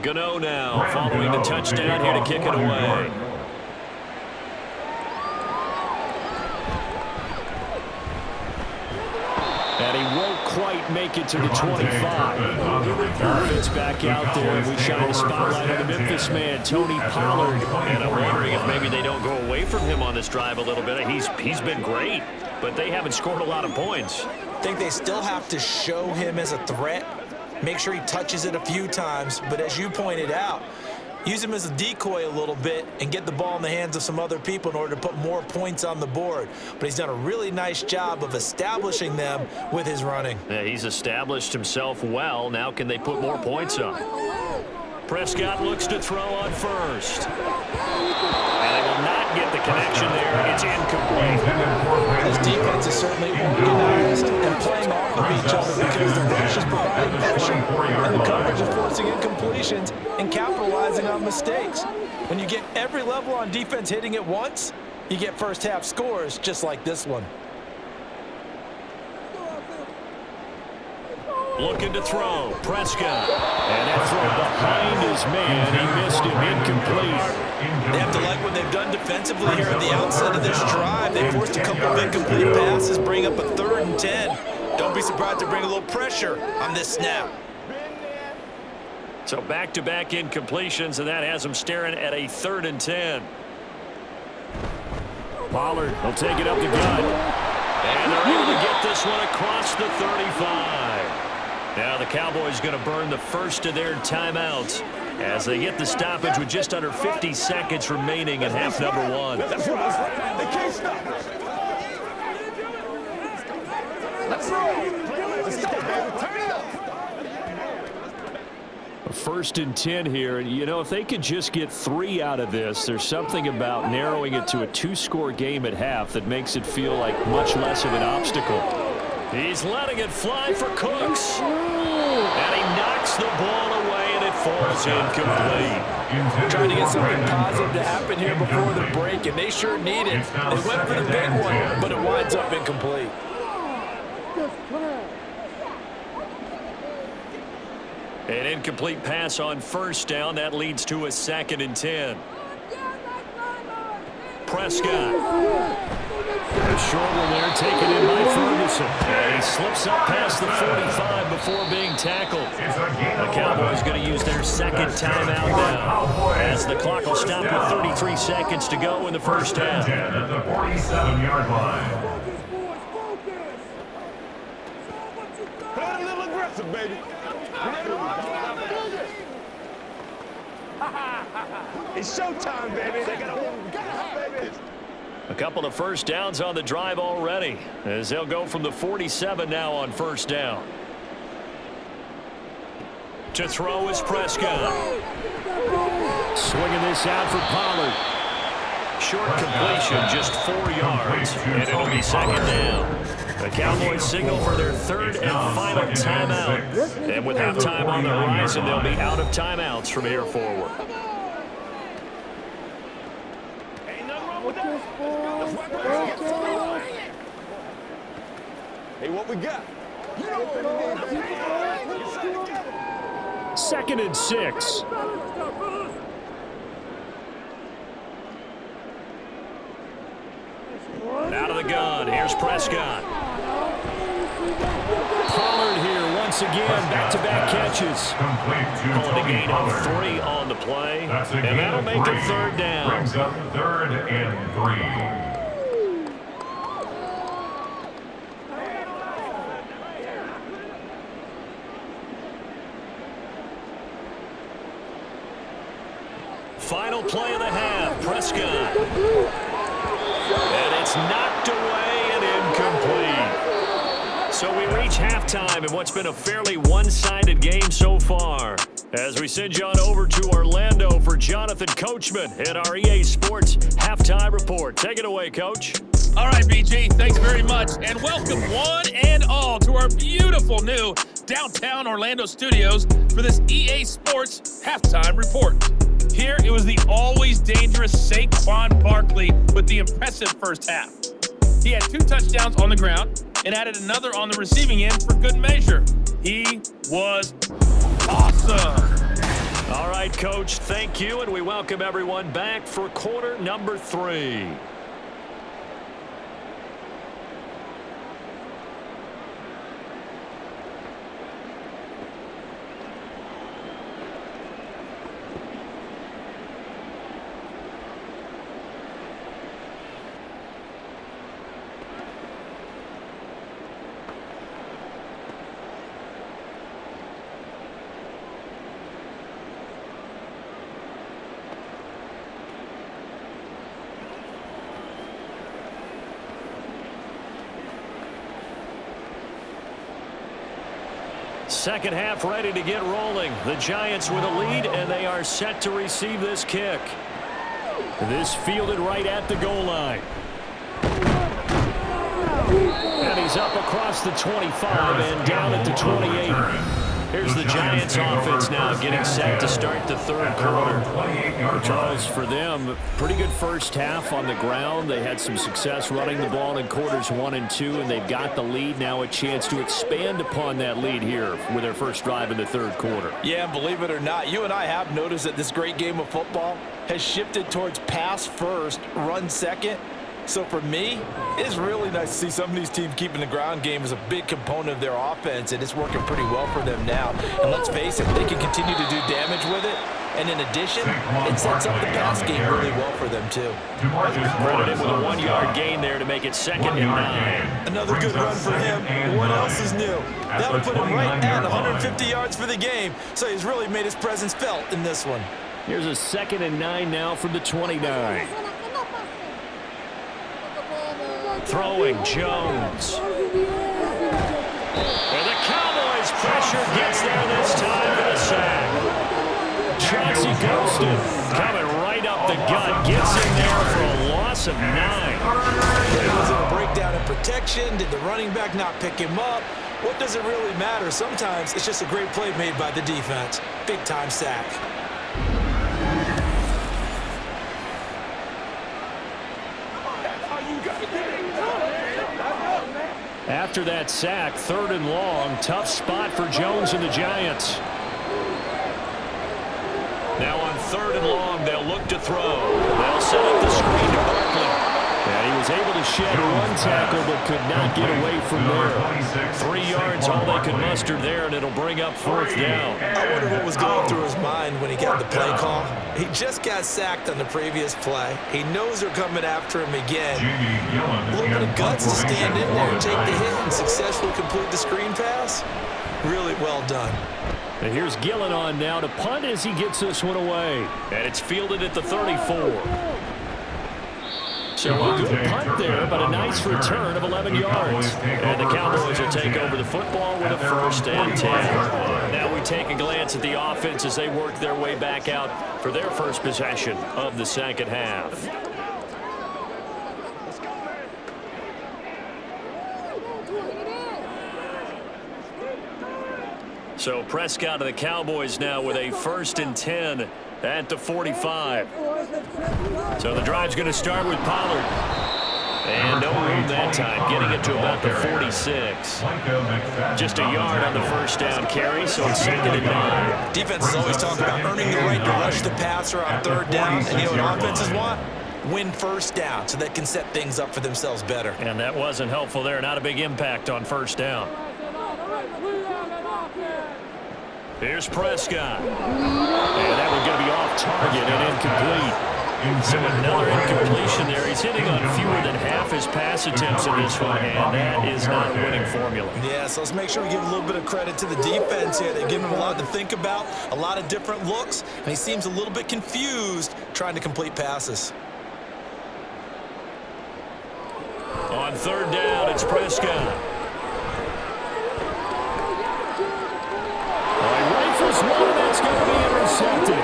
Gano now, following the touchdown here to kick it away. And he won't quite make it to the 25. Offense back out there. We shine a spotlight on the Memphis man, Tony Pollard. And I'm wondering if maybe they don't go away from him on this drive a little bit. He's been great, but they haven't scored a lot of points. I think they still have to show him as a threat. Make sure he touches it a few times, but as you pointed out, use him as a decoy a little bit and get the ball in the hands of some other people in order to put more points on the board. But he's done a really nice job of establishing them with his running. Yeah, he's established himself well. Now can they put more points on? Prescott looks to throw on first. And they will not get the connection there. It's incomplete. This defense is certainly organized and playing off of each other because the rush is providing pressure and the coverage is forcing incompletions and capitalizing on mistakes. When you get every level on defense hitting it once, you get first half scores just like this one. Looking to throw. Prescott. And that throw behind his man. He missed him. Incomplete. They have to like what they've done defensively here at the outset of this drive. They forced a couple of incomplete passes, bring up a 3rd and 10. Don't be surprised to bring a little pressure on this snap. So back-to-back incompletions, and that has them staring at a 3rd and 10. Pollard will take it up the gut. And they're able to get this one across the 35. Now the Cowboys going to burn the first of their timeouts as they get the stoppage with just under 50 seconds remaining in half number 1. That's right. They can't stop us. Let's roll. Let's go, baby. Turn it up. A 1st and 10 here, and you know, if they could just get 3 out of this, there's something about narrowing it to a 2-score game at half that makes it feel like much less of an obstacle. He's letting it fly for Cooks. And he knocks the ball away, and it falls incomplete. Trying to get something positive to happen here before the break, and they sure need it. They went for the big one, but it winds up incomplete. An incomplete pass on 1st down. That leads to a 2nd and 10. Prescott. A short one there taken in by Ferguson. And he slips up past the 45 before being tackled. The Cowboys going to use their 2nd timeout now, as the clock will stop with 33 seconds to go in the first half. At the 47-yard line. Play a little aggressive, baby. It's showtime, baby. They gotta have baby. A couple of first downs on the drive already, as they'll go from the 47 now on 1st down. To throw is Prescott. Swinging this out for Pollard. Short completion, just 4 yards, and it'll be 2nd down. The Cowboys signal for their 3rd and final timeout. And with halftime on the horizon, they'll be out of timeouts from here forward. Hey, what we got? 2nd and 6. Out of the gun, here's Prescott. Pollard here once once again. Back-to-back catches. Complete to A gain of 3 on the play. And that'll make it 3rd down. Brings up 3rd and 3. Final play of the half, Prescott. And it's knocked away and incomplete. So we reach halftime in what's been a fairly one-sided game so far. As we send you on over to Orlando for Jonathan Coachman at our EA Sports Halftime Report. Take it away, Coach. All right, BG, thanks very much. And welcome one and all to our beautiful new downtown Orlando studios for this EA Sports Halftime Report. Here, it was the always dangerous Saquon Barkley with the impressive first half. He had 2 touchdowns on the ground and added another on the receiving end for good measure. He was awesome. All right, Coach, thank you, and we welcome everyone back for quarter number 3. Second half ready to get rolling. The Giants with a lead, and they are set to receive this kick. This fielded right at the goal line. And he's up across the 25 and down at the 28. Here's the Giants offense now getting set to start the 3rd quarter. Charles, for them, pretty good first half on the ground. They had some success running the ball in quarters 1 and 2, and they've got the lead. Now a chance to expand upon that lead here with their first drive in the 3rd quarter. Yeah, and believe it or not, you and I have noticed that this great game of football has shifted towards pass first, run second. So for me, it's really nice to see some of these teams keeping the ground game as a big component of their offense, and it's working pretty well for them now. And let's face it, they can continue to do damage with it. And in addition, it sets up the pass game really well for them, too. Credited with a 1-yard gain there to make it 2nd and 9. Another good run for him. What else is new? That'll put him right at 150 yards for the game. So he's really made his presence felt in this one. Here's a 2nd and 9 now from the 29. Throwing Jones. And the Cowboys pressure gets there this time for the sack. Chauncey Golston coming right up the gut. Gets in there for a loss of 9. Was it a breakdown in protection? Did the running back not pick him up? What does it really matter? Sometimes it's just a great play made by the defense. Big-time sack. After that sack, 3rd and long, tough spot for Jones and the Giants. Now on 3rd and long, they'll look to throw. They'll set up the screen to Barkley. And he was able to shed 1 tackle, but could not get away from there. 3 yards, all they could muster there, and it'll bring up 4th down. I wonder what was going through his mind when he got the play call. He just got sacked on the previous play. He knows they're coming after him again. A little bit of guts to stand in there and take the hit and successfully complete the screen pass. Really well done. And here's Gillen on now to punt as he gets this one away. And it's fielded at the 34. So a good punt there, but a nice return of 11 yards. And the Cowboys will take over the football with a 1st and 10. Now we take a glance at the offense as they work their way back out for their first possession of the 2nd half. So Prescott of the Cowboys now with a 1st and 10 at the 45. So the drive's going to start with Pollard. And no room that time, getting it to about the 46. Just a yard on the 1st down carry, so it's 2nd and 9. Defenses always talk about earning the right to rush the passer on 3rd down. And you know what offenses want? Win 1st down so they can set things up for themselves better. And that wasn't helpful there. Not a big impact on 1st down. Here's Prescott. And that one's going to be off target and incomplete. So another incompletion there. He's hitting on fewer than half his pass attempts in this one, and that is not a winning formula. Yeah, so let's make sure we give a little bit of credit to the defense here. They've given him a lot to think about, a lot of different looks, and he seems a little bit confused trying to complete passes. On third down, it's Prescott. He rifles one, and that's going to be intercepted.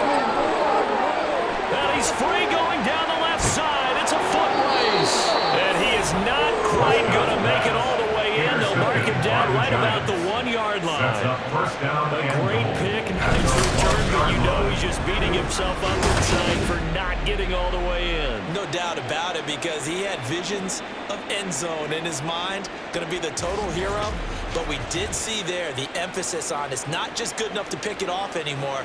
And he's free going down the left side. It's a foot race. And he is not quite going to make it all the way in. They'll mark him down right about the 1-yard line. A great pick, nice return, but you know he's just beating himself up inside for not getting all the way in. No doubt about it, because he had visions of end zone in his mind. Going to be the total hero. But we did see there the emphasis on it's not just good enough to pick it off anymore.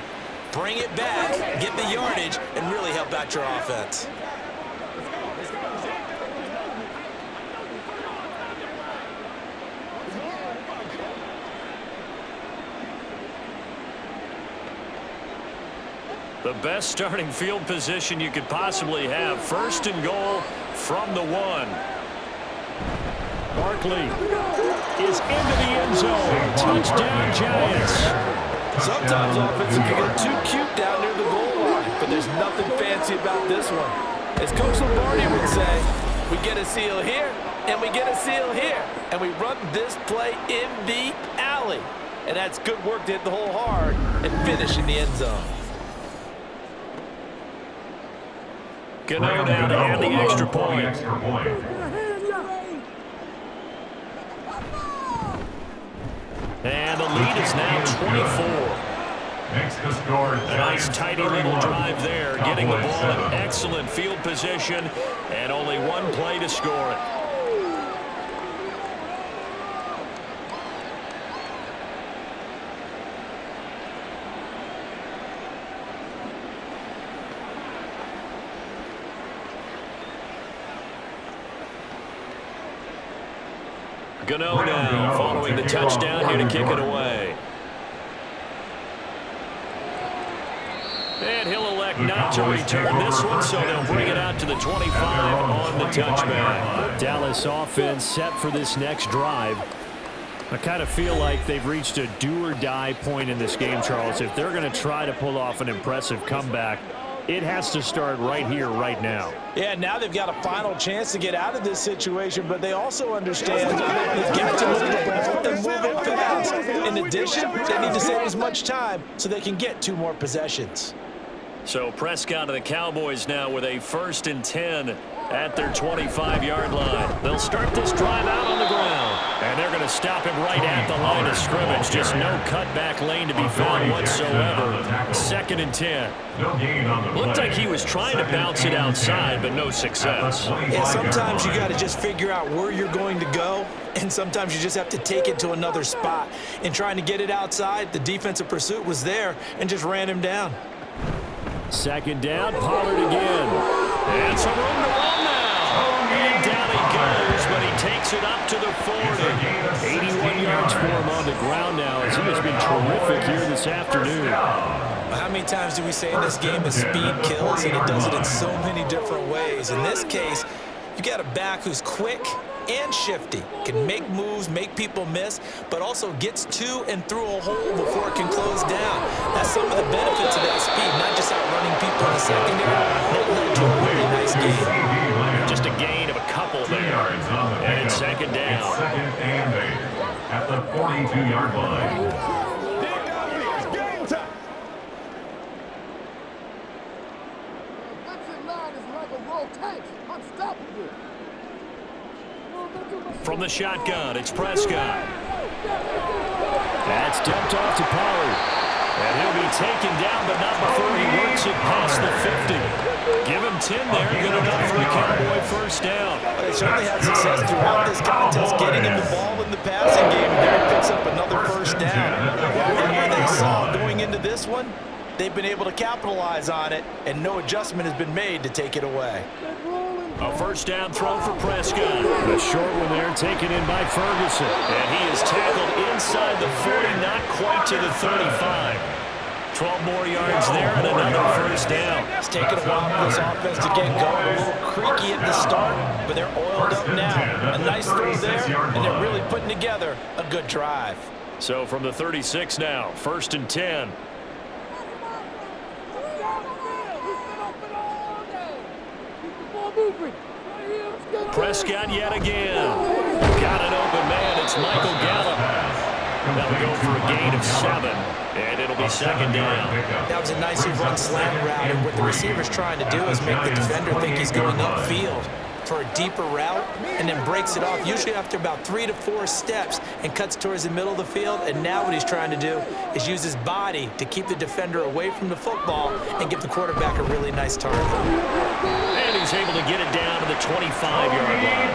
Bring it back, get the yardage, and really help out your offense. The best starting field position you could possibly have. First and goal from the 1. Barkley is into the end zone. Touchdown, Giants. Sometimes offenses can get too cute down near the goal line, but there's nothing fancy about this one. As Coach Lombardi would say, we get a seal here, and we get a seal here, and we run this play in the alley. And that's good work to hit the hole hard and finish in the end zone. Gano now to add the extra point. And the lead is now 24. Makes the score. A nice tidy little drive there, getting the ball in excellent field position, and only one play to score it. Gano now following the touchdown here to kick it away. And he'll elect not to return this one, so they'll bring it out to the 25 on the touchback. Dallas offense set for this next drive. I kind of feel like they've reached a do-or-die point in this game, Charles. If they're going to try to pull off an impressive comeback, it has to start right here, right now. Yeah, now they've got a final chance to get out of this situation, but they also understand they've got to move the ball and move it fast. In addition, they need to save as much time so they can get 2 more possessions. So Prescott and the Cowboys now with a 1st and 10 at their 25-yard line. They'll start this drive out on the ground. And they're going to stop him right at the line of scrimmage. Just no cutback lane to be found whatsoever. 2nd and 10. Looked like he was trying to bounce it outside, but no success. Yeah, sometimes you got to just figure out where you're going to go, and sometimes you just have to take it to another spot. In trying to get it outside, the defensive pursuit was there and just ran him down. 2nd down, Pollard again. And some room to run now. And down he goes, but he takes it up to the 40. 81 yards for him on the ground now, as he has been terrific here this afternoon. How many times do we say in this game that speed kills, and it does it in so many different ways? In this case, you got a back who's quick and shifty, can make moves, make people miss, but also gets to and through a hole before it can close down. That's some of the benefits of that speed, not just outrunning people in the secondary. That led to a really nice game. Just a gain of a couple there. And it's 2nd down. 2nd and 8 at the 42-yard line. From the shotgun, it's Prescott. That's dumped off to Pollard. And he'll be taken down, but not before he works it past the 50. Give him 10 there, good enough for the Cowboy 1st down. They certainly had success throughout this contest, getting him the ball in the passing game, and there he picks up another 1st down. Whatever they saw going into this one, they've been able to capitalize on it, and no adjustment has been made to take it away. A first down throw for Prescott. The short one there taken in by Ferguson. And he is tackled inside the 40, not quite to the 35. 12 more yards there and another first down. It's taken a while for this offense to get going. A little creaky at the start, but they're oiled up now. A nice throw there, and they're really putting together a good drive. So from the 36 now, 1st and 10. Prescott yet again. Got an open man. It's Michael Gallup. That'll go for a gain of 7, and it'll be 2nd down. That was a nicely run slant route, and what the receiver's trying to do is make the defender think he's going upfield for a deeper route, and then breaks it off, usually after about 3 to 4 steps, and cuts towards the middle of the field. And now what he's trying to do is use his body to keep the defender away from the football and give the quarterback a really nice target. And he's able to get it down to the 25-yard line.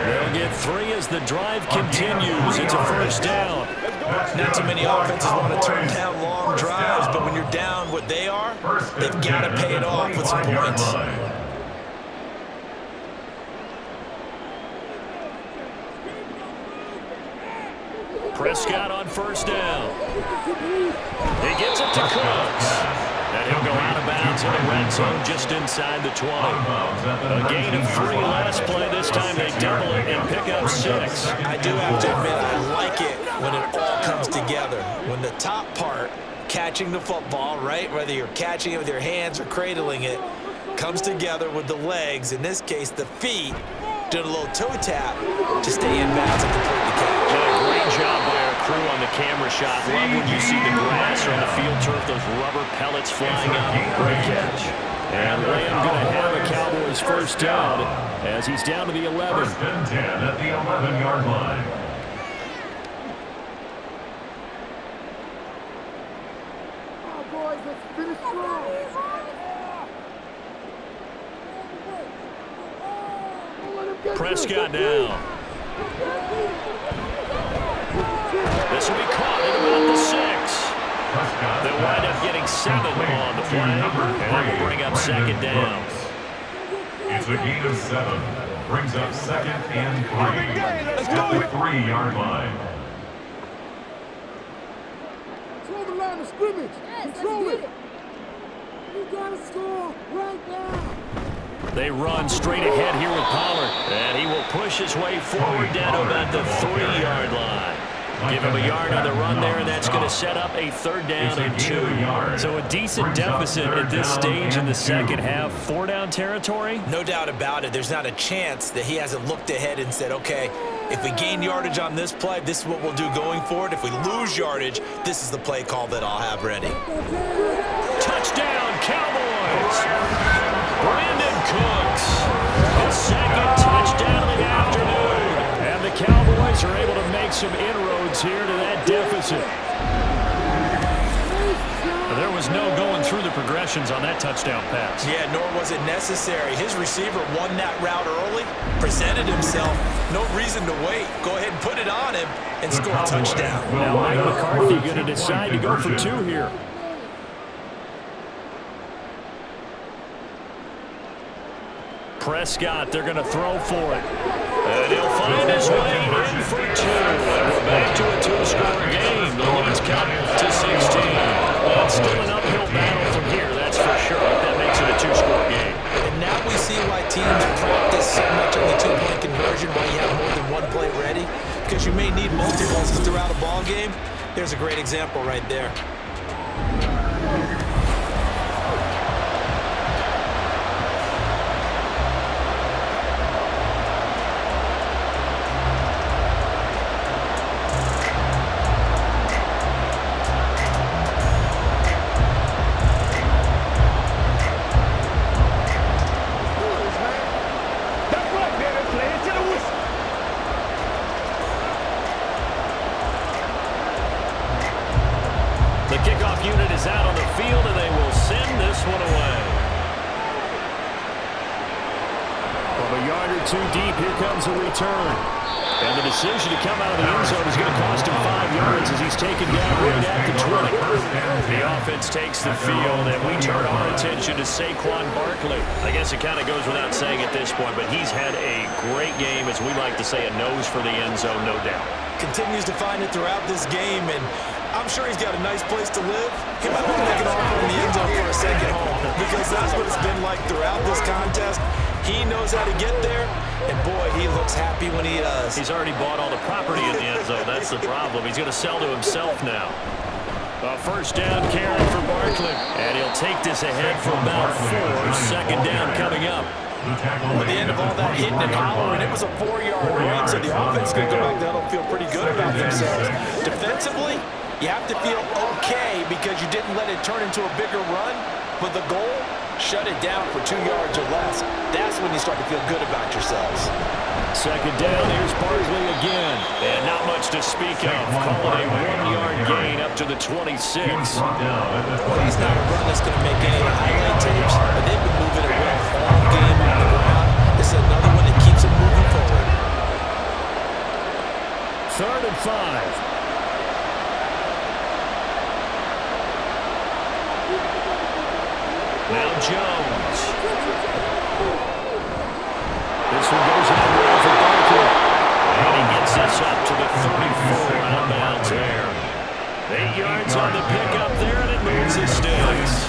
They'll get 3 as the drive continues. It's a first down. Not too many offenses want to turn down long drives, but when you're down what they are, they've got to pay it off with some points. Prescott on first down. He gets it to Cooks. And he'll go out of bounds in the red zone just inside the 20. A gain of 3 last play. This time they double it and pick up 6. I do have to admit, I like it when it all comes together. When the top part, catching the football, right, whether you're catching it with your hands or cradling it, comes together with the legs, in this case the feet, doing a little toe tap to stay in bounds and complete the catch. Great job by our crew on the camera shot. Love when you see the grass or on the field turf, those rubber pellets flying out. Great catch. And Lamb going to have a Cowboys first down as he's down to the 11. 1st and 10 at the 11-yard line. Cowboys, let's finish strong. Prescott now. This will be caught at about the 6. They'll wind up getting 7 on the play, and that'll bring up 2nd down. It's a gain of 7. Brings up 2nd and 3 at the 3-yard line. Control the line of scrimmage. Control it. You gotta score right now. They run straight ahead here with Pollard, and he will push his way forward down to about the 3-yard line. Give him a yard on the run there, and that's going to set up a 3rd down and 2. So a decent deficit at this stage in the second half. 4-down territory? No doubt about it. There's not a chance that he hasn't looked ahead and said, okay, if we gain yardage on this play, this is what we'll do going forward. If we lose yardage, this is the play call that I'll have ready. Touchdown, Cowboys! Brandon Cooks, his 2nd touchdown of the afternoon. And the Cowboys are able to make some inroads here to that deficit. There was no going through the progressions on that touchdown pass. Yeah, nor was it necessary. His receiver won that route early, presented himself. No reason to wait. Go ahead and put it on him and score a touchdown. Now Mike McCarthy going to decide to go for 2 here. Prescott, they're going to throw for it. And he'll find his way in for 2. And we're back to a 2-score game. The lead's cut to 16. Well, it's still an uphill battle from here, that's for sure. That makes it a 2-score game. And now we see why teams practice so much on the 2-point conversion, why you have more than one play ready. Because you may need multiples throughout a ball game. There's a great example right there. Too deep, here comes a return. And the decision to come out of the end zone is going to cost him 5 yards as he's taken down right at the 20. The offense takes the field, and we turn our attention to Saquon Barkley. I guess it kind of goes without saying at this point, but he's had a great game, as we like to say, a nose for the end zone, no doubt. Continues to find it throughout this game, and I'm sure he's got a nice place to live. He might be making an offer in the end zone for a second home, because that's what it's been like throughout this contest. He knows how to get there, and boy, he looks happy when he does. He's already bought all the property in the end zone. That's the problem. He's going to sell to himself now. A first down carry for Barkley, and he'll take this ahead for about 4. Second down coming up. At the end of all that hitting and hollering, it was a 4-yard run, so the offense could go back down and feel pretty good about themselves. Defensively, you have to feel okay because you didn't let it turn into a bigger run, but the goal, shut it down for 2 yards or less. That's when you start to feel good about yourselves. Second down, here's Barkley again. And not much to speak of. Call it a 1-yard gain up to the 26. Well, he's not a run that's going to make any of the highlight tapes, but they've been moving it well all game on the ground. This is another one that keeps them moving forward. 3rd and 5. Now Jones. This one goes out there for Barkley. And he gets this up to the 34 out of bounds there. 8 yards on the pickup there, and it moves the sticks.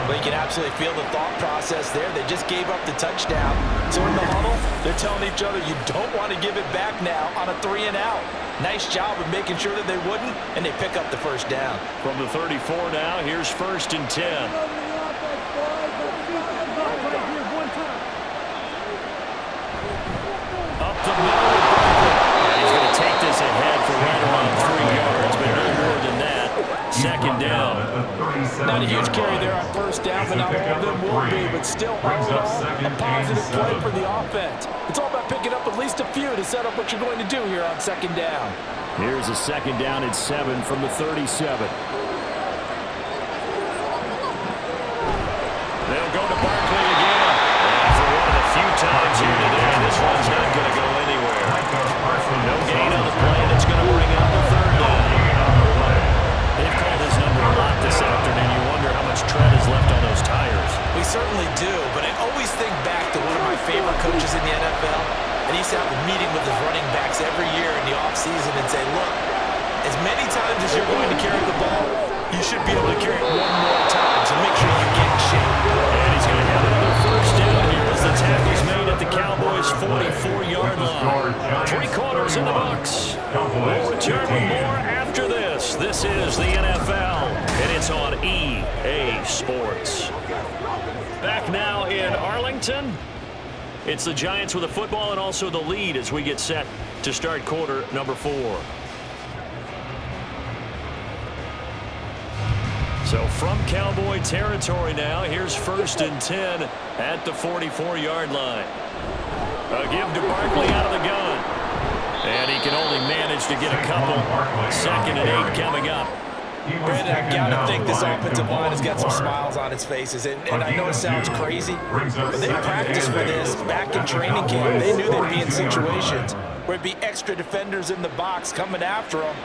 But you can absolutely feel the thought process there. They just gave up the touchdown. So in the huddle, they're telling each other, you don't want to give it back now on a 3-and-out. Nice job of making sure that they wouldn't, and they pick up the first down. From the 34 now, here's 1st and 10. Up the middle with Barkley. And he's going to take this ahead for right around 3 yards, but no more than that. Second down. Not a huge carry there on first down, but not all of them will be, but still all in all, a positive play for the offense. It's all about picking up at least a few to set up what you're going to do here on second down. Here's a second down at 7 from the 37. They'll go to Barkley again. And for one of the few times here today, this one's not going to go anywhere. No gain on the play, and it's going to bring up the 3rd down. They've called his number a lot this afternoon. You wonder how much tread is left on those tires. We certainly do, but I always think back to one of my favorite coaches in the NFL, and he used to have a meeting with his running backs every year in the offseason and say, look, as many times as you're going to carry the ball, you should be able to carry it one more time, so make sure you get in shape. And he's going to have another first down here as the tackle's made at the Cowboys' 44-yard line. 3 quarters in the books. We'll return with more after this. This is the NFL, and it's on EA Sports. Back now in Arlington. It's the Giants with the football and also the lead as we get set to start quarter number 4. So from Cowboy territory now, here's 1st and 10 at the 44-yard line. A give to Barkley out of the gun. And he can only manage to get a couple. 2nd and 8 coming up. Brandon, I gotta think this offensive line has got some smiles on its faces, and I know it sounds crazy, but they practiced for this back in training camp. They knew they'd be in situations where it'd be extra defenders in the box coming after them,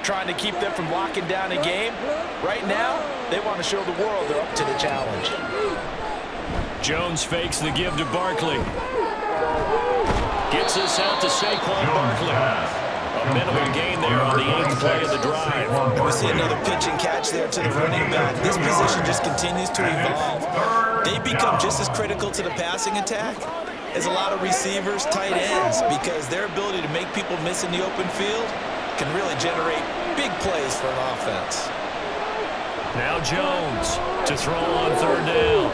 trying to keep them from locking down a game. Right now, they want to show the world they're up to the challenge. Jones fakes the give to Barkley. Gets this out to Saquon Barkley. A minimal gain there on the 8th play of the drive. And we see another pitch and catch there to the running back. This position just continues to evolve. They become just as critical to the passing attack as a lot of receivers, tight ends, because their ability to make people miss in the open field can really generate big plays for an offense. Now Jones to throw on 3rd down.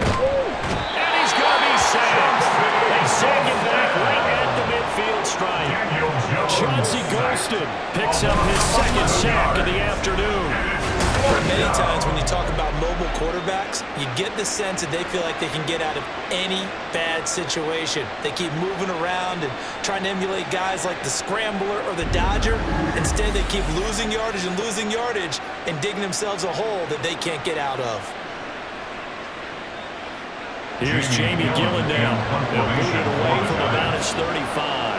And he's going to be sacked. They sag him back right at the midfield stripe. Chauncey Golston picks up his 2nd sack of the afternoon. Many times when you talk about mobile quarterbacks, you get the sense that they feel like they can get out of any bad situation. They keep moving around and trying to emulate guys like the Scrambler or the Dodger. Instead, they keep losing yardage and digging themselves a hole that they can't get out of. Here's Jamie Gillen now. They'll move it away from about his 35.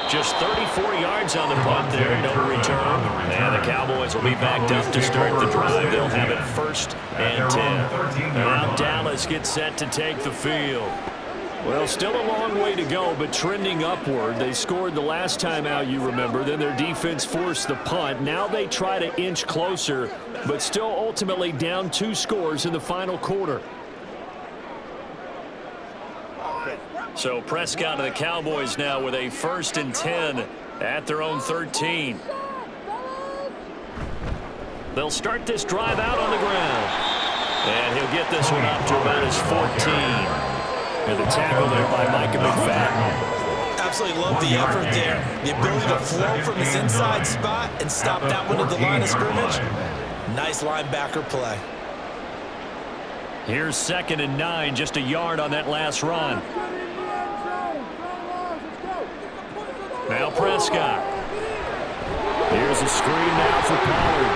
Just 34 yards on the punt there, no return. And the Cowboys will be backed up to start the drive. They'll have it 1st and 10. And now Dallas gets set to take the field. Well, still a long way to go, but trending upward. They scored the last time out, you remember. Then their defense forced the punt. Now they try to inch closer, but still ultimately down 2 scores in the final quarter. So Prescott and the Cowboys now with a 1st and 10 at their own 13. They'll start this drive out on the ground. And he'll get this one up to about his 14. And the tackle there by Micah McFadden. Absolutely love the effort there. The ability to flow from his inside spot and stop that one at the line of scrimmage. Nice linebacker play. Here's 2nd and 9, just a yard on that last run. Now Prescott. Here's a screen now for Pollard.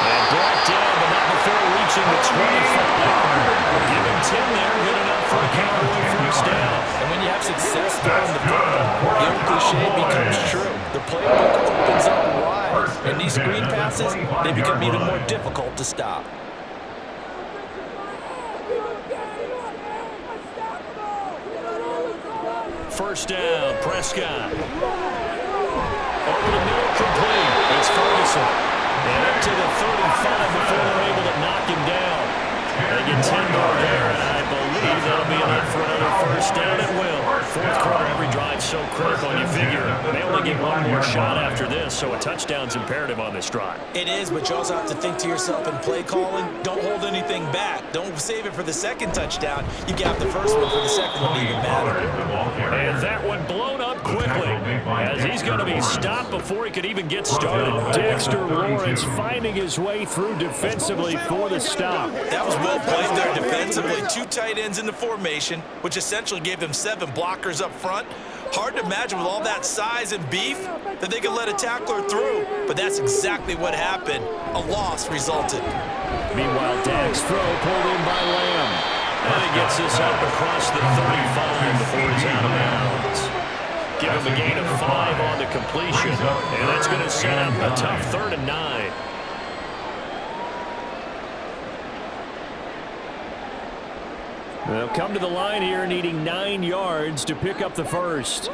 And brought down, but not before reaching the 25. Give him 10 there, good enough for a Cowboy 1st down. And when you have success throwing the football, the old cliche becomes true. The playbook opens up wide, and these screen passes, they become even more difficult to stop. First down, Prescott. Over the middle, complete. It's Ferguson. And up to the 35 before they're able to knock him down. They get 10 more there, and I believe that'll be enough for another 1st down. It will. 4th quarter, every drive so critical, and you figure they only get one more shot after this, so a touchdown's imperative on this drive. It is, but you also have to think to yourself in play calling, don't hold anything back. Don't save it for the 2nd touchdown. You got the 1st one for the 2nd one to even matter. And that one blown up quickly as he's going to be stopped before he could even get started. Dexter Lawrence finding his way through defensively for the stop. That was well played there defensively. 2 tight ends in the formation, which essentially gave them 7 blockers up front. Hard to imagine with all that size and beef that they could let a tackler through, but that's exactly what happened. A loss resulted. Meanwhile, Dak's throw pulled in by Lamb. And he gets this up across the 35 before he's out of bounds. Give him a gain of 5 on the completion, and that's going to set up a tough 3rd and 9. They'll come to the line here needing 9 yards to pick up the 1st.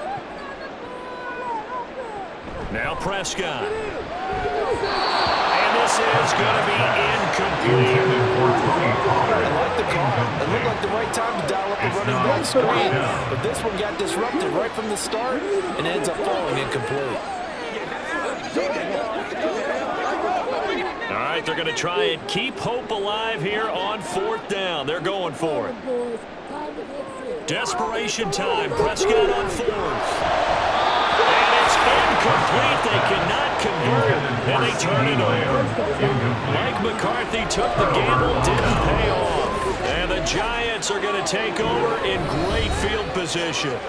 Now Prescott. And this is going to be incomplete. I like the call. It looked like the right time to dial up a running back screen, but this one got disrupted right from the start and ends up falling incomplete. All right, they're going to try and keep hope alive here on 4th down. They're going for it. Desperation time. Prescott on 4th. And it's incomplete. They cannot convert, and they turn it over. Mike McCarthy took the gamble, didn't pay off. And the Giants are going to take over in great field position.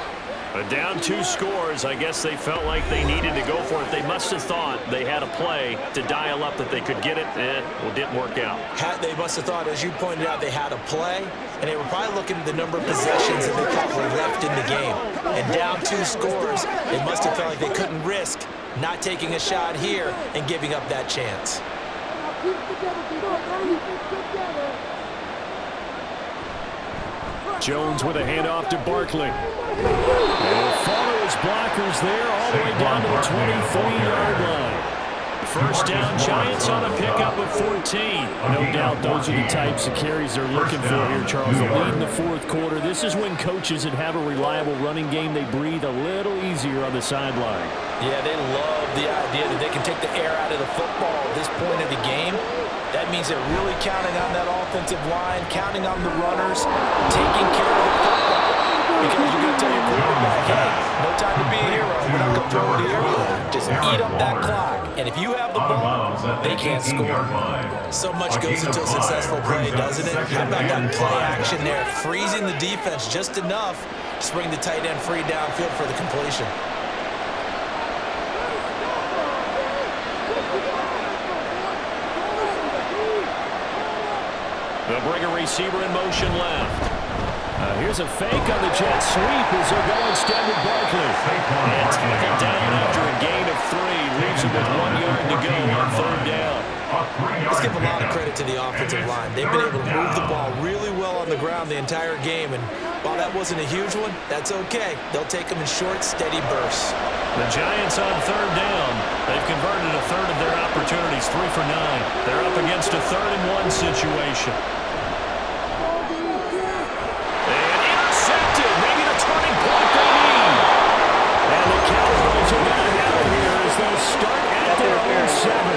But down 2 scores, I guess they felt like they needed to go for it. They must have thought they had a play to dial up that they could get it, and it didn't work out. They must have thought, as you pointed out, they had a play, and they were probably looking at the number of possessions that they thought were left in the game. And down 2 scores, they must have felt like they couldn't risk not taking a shot here and giving up that chance. Jones with a handoff to Barkley. And follow his blockers there all the way down to the 23-yard line. First down, Giants on a pickup of 14. No doubt those are the types of carries they're looking for here, Charles. The lead in the 4th quarter. This is when coaches that have a reliable running game, they breathe a little easier on the sideline. Yeah, they love the idea that they can take the air out of the football at this point of the game. That means they're really counting on that offensive line, counting on the runners, taking care of the football. Because you're going to tell your quarterback, hey, no time to be a hero. We're not going to throw it here. Just eat up that clock. And if you have the ball, they can't score. So much goes into a successful play, doesn't it? How about that play action there? Freezing the defense just enough to bring the tight end free downfield for the completion. They'll bring a receiver in motion left. Here's a fake on the jet sweep as they'll go instead with Barkley. And tackled down after a gain of 3. Leaves him with 1 yard to go on 3rd down. Let's give a lot of credit to the offensive line. They've been able to move the ball really well on the ground the entire game. And while that wasn't a huge one, that's okay. They'll take them in short, steady bursts. The Giants on 3rd down. They've converted a third of their opportunities, 3 for 9. They're up against a 3rd and 1 situation. And intercepted. Maybe the turning point they need. And the Cowboys are going to have it here as they start at their own 7.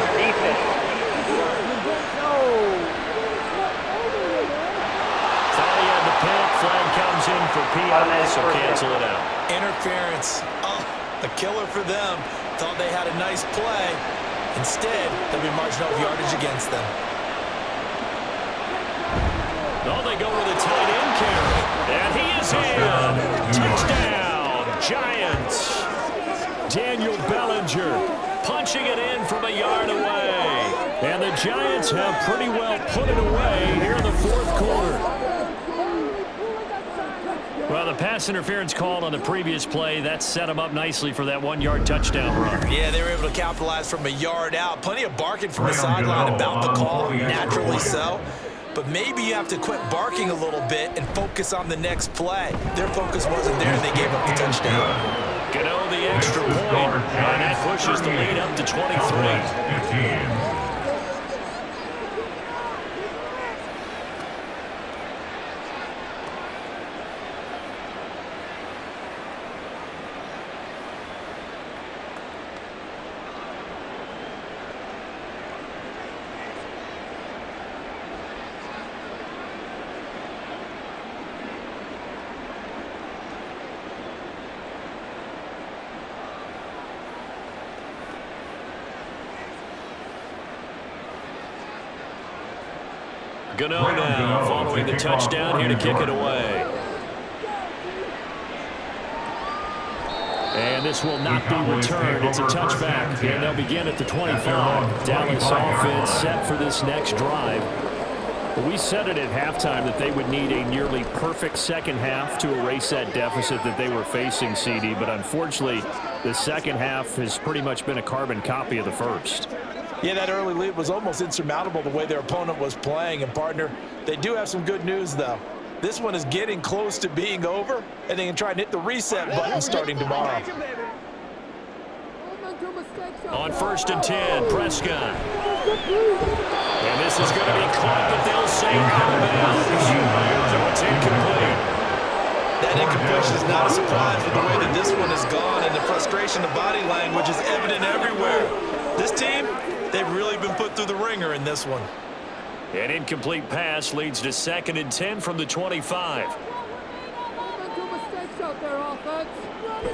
Flag comes in for PI, so cancel it out. Interference. Oh, a killer for them. Thought they had a nice play. Instead, they'll be marginal yardage against them. Oh, they go with a tight end carry. And he is in. Touchdown, Giants. Daniel Bellinger punching it in from a yard away. And the Giants have pretty well put it away here in the 4th quarter. Well, the pass interference called on the previous play, that set them up nicely for that 1-yard touchdown run. Yeah, they were able to capitalize from a yard out. Plenty of barking from the sideline about the call, naturally so. But maybe you have to quit barking a little bit and focus on the next play. Their focus wasn't there, and they gave up the touchdown. Gano the extra point, and that pushes the lead up to 23. Gano now following the touchdown here to kick it away. And this will not be returned. It's a touchback. And they'll begin at the 25. Dallas offense set for this next drive. We said it at halftime that they would need a nearly perfect second half to erase that deficit that they were facing, CD. But unfortunately, the second half has pretty much been a carbon copy of the first. Yeah, that early lead was almost insurmountable the way their opponent was playing. And, partner, they do have some good news, though. This one is getting close to being over, and they can try and hit the reset button starting tomorrow. On 1st and 10, Prescott. And this is going to be caught, but they'll say out of bounds. So it's incomplete. That incompletion is not a surprise with the way that this one has gone, and the frustration of body language is evident everywhere. This team, they've really been put through the ringer in this one. An incomplete pass leads to 2nd and 10 from the 25.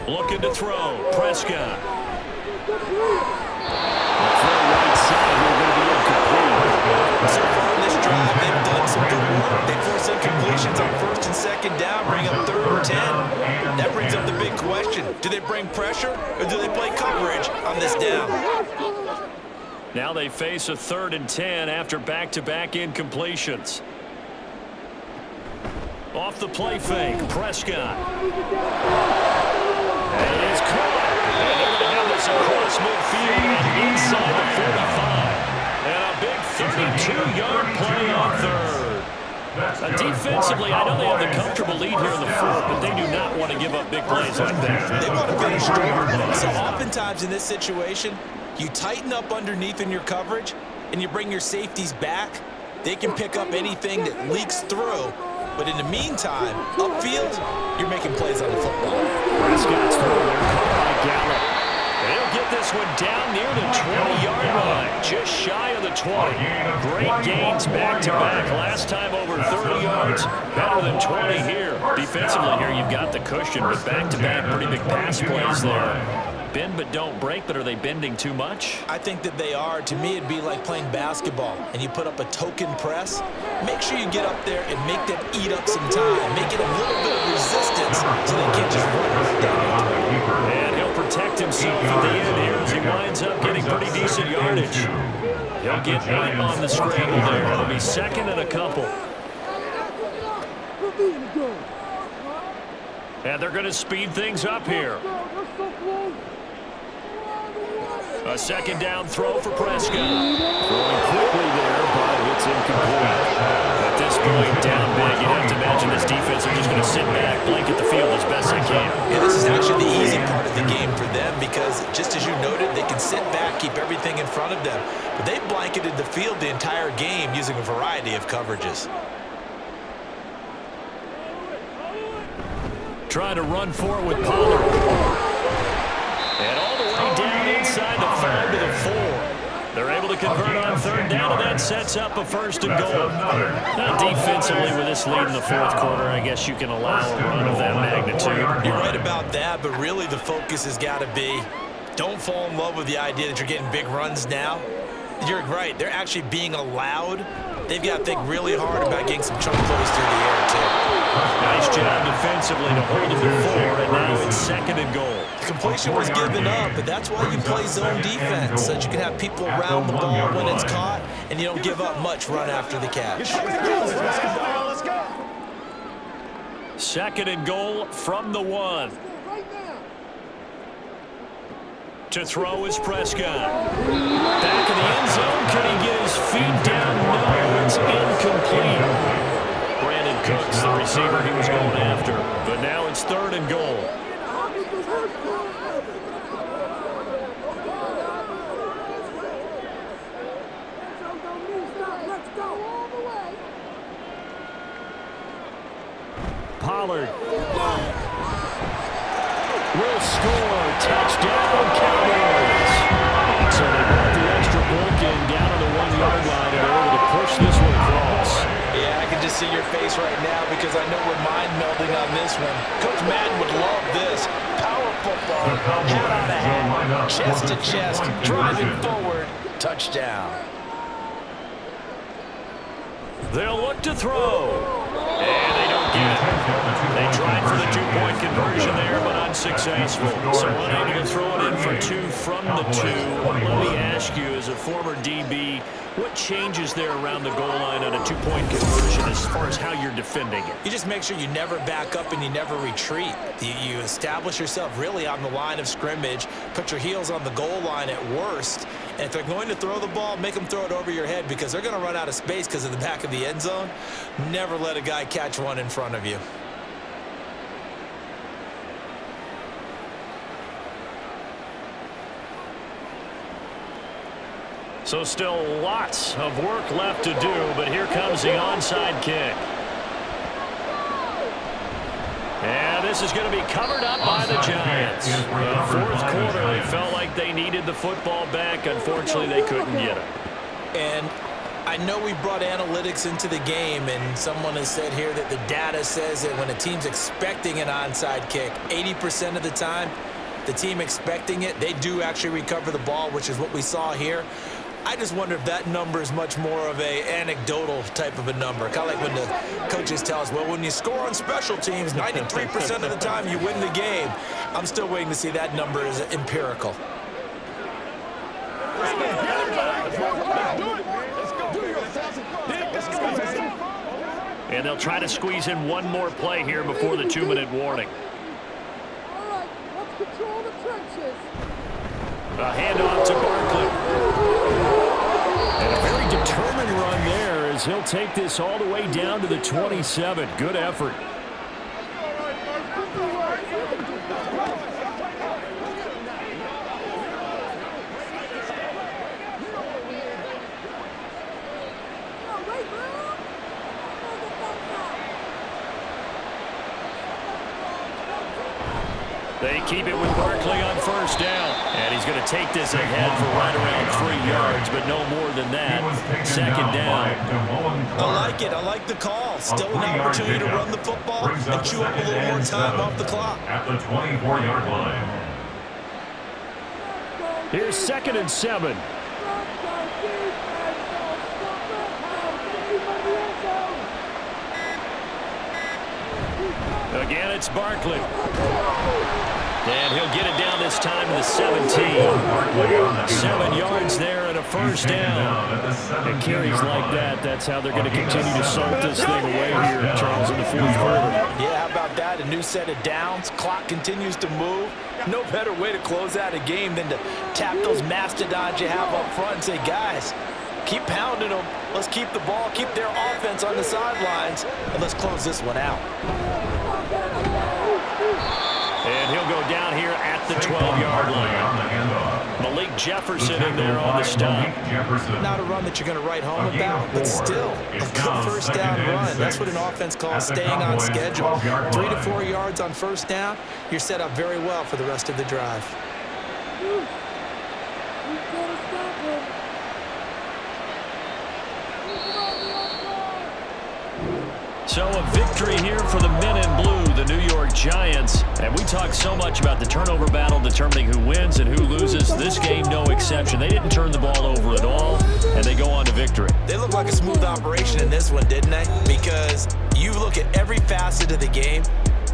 Looking to throw. Prescott. Throw right side, we're going to be incomplete. So far in this drive, they've done some good work. They force incompletions on 1st and 2nd down, bring up 3rd and 10. That brings up the big question. Do they bring pressure, or do they play coverage on this down? Now they face a 3rd and 10 after back-to-back incompletions. Off the play fake, Prescott. And it is caught. And they're going to have this across midfield and inside the 45. And a big 32-yard play on 3rd. Defensively, I know they have the comfortable lead here in the 4th, but they do not want to give up big plays like that. They want to finish strong. So oftentimes in this situation, you tighten up underneath in your coverage, and you bring your safeties back. They can pick up anything that leaks through. But in the meantime, upfield, you're making plays on the football. Prescott's through there, caught by Gallup. They'll get this one down near the 20-yard line, just shy of the 20. Great gains back-to-back. Last time over 30 yards, better than 20 here. Defensively here, you've got the cushion, but back-to-back pretty big pass plays there. Bend but don't break, but are they bending too much? I think that they are. To me, it'd be like playing basketball, and you put up a token press. Make sure you get up there and make them eat up some time. Make it a little bit of resistance so they can't just run right down. And he'll protect himself at the end here as he winds up getting pretty decent yardage. He'll get 8 on the scramble there. It'll be second and a couple. And they're going to speed things up here. A second down throw for Prescott. Throwing quickly there, but it's incomplete. At this point, down big, you'd have to imagine this defense are just going to sit back, blanket the field as best they can. Yeah, this is actually the easy part of the game for them because, just as you noted, they can sit back, keep everything in front of them. But they've blanketed the field the entire game using a variety of coverages. Trying to run forward with Pollard. And all the way down inside the 5 to the 4. They're able to convert on third down, and that sets up a first and goal. Now, defensively, with this lead in the fourth quarter, I guess you can allow a run of that magnitude. You're right about that, but really the focus has got to be don't fall in love with the idea that you're getting big runs now. You're right. They're actually being allowed. They've got to think really hard about getting some chunk plays through the air, too. Nice job defensively to hold them to 4, and now it's second and goal. Completion was given up, but that's why you play zone defense, so that you can have people around the ball when it's caught, and you don't give up much run after the catch. Second and goal from the 1. To throw is Prescott. Back in the end zone. Can he get his feet down? No, it's incomplete. Brandon Cooks, the receiver he was going after. But now it's third and goal. Pollard will score. Touchdown, Cowboys. So they brought the extra bulk in down on the 1-yard line, and they're able to push this one across. Yeah, I can just see your face right now because I know we're mind-melding on this one. Coach Madden would love this. Power football, head on a head, chest to chest, driving forward, touchdown. They'll look to throw. And they don't get it. They tried for the 2-point conversion there, but unsuccessful. So unable to throw it in for 2 from the 2. Let me ask you, as a former DB, what changes there around the goal line on a 2-point conversion as far as how you're defending it? You just make sure you never back up and you never retreat. You establish yourself really on the line of scrimmage, put your heels on the goal line at worst, and if they're going to throw the ball, make them throw it over your head because they're going to run out of space because of the back of the end zone. Never let a guy catch one in front of you. So still lots of work left to do, but here comes the onside kick. And this is going to be covered up by the Giants. In the fourth quarter, they felt like they needed the football back. Unfortunately, they couldn't get it. And I know we brought analytics into the game, and someone has said here that the data says that when a team's expecting an onside kick, 80% of the time, the team expecting it, they do actually recover the ball, which is what we saw here. I just wonder if that number is much more of a anecdotal type of a number. Kind of like when the coaches tell us, well, when you score on special teams, 93% of the time you win the game. I'm still waiting to see that number is empirical. And they'll try to squeeze in one more play here before the 2-minute warning. All right, let's control the trenches. A handoff to Barkley. And a very determined run there as he'll take this all the way down to the 27. Good effort. They keep it with Barkley on first down. And he's going to take this ahead for right around 3 yards, but no more than that. Second down. I like it. I like the call. Still an opportunity to run the football and chew up a little more time off the clock. At the 24-yard line. Here's 2nd and 7. Again, it's Barkley. And he'll get it down this time to the 17. 7 yards there and a first down. And carries like that, that's how they're going to continue to salt this thing away here, Charles, in the fourth quarter. Yeah, how about that? A new set of downs. Clock continues to move. No better way to close out a game than to tap those mastodons you have up front and say, guys, keep pounding them. Let's keep the ball, keep their offense on the sidelines, and let's close this one out. And he'll go down here at the 12-yard line. Malik Jefferson in there on the stop. Not a run that you're going to write home about, but still a good first down run. That's what an offense calls staying on schedule. 3 to 4 yards on first down, you're set up very well for the rest of the drive. So a victory here for the men in blue, the New York Giants. And we talk so much about the turnover battle determining who wins and who loses. This game, no exception. They didn't turn the ball over at all, and they go on to victory. They look like a smooth operation in this one, didn't they? Because you look at every facet of the game,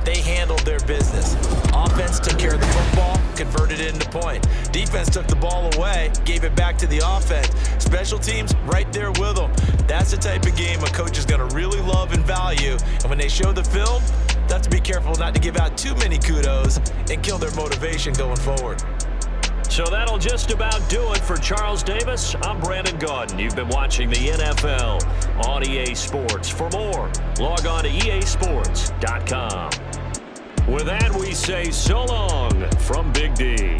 they handled their business. Offense took care of the football, converted it into point. Defense took the ball away, gave it back to the offense. Special teams right there with them. That's the type of game a coach is going to really love and value. And when they show the film, they have to be careful not to give out too many kudos and kill their motivation going forward. So that'll just about do it for Charles Davis. I'm Brandon Gaudin. You've been watching the NFL on EA Sports. For more, log on to easports.com. With that, we say so long from Big D.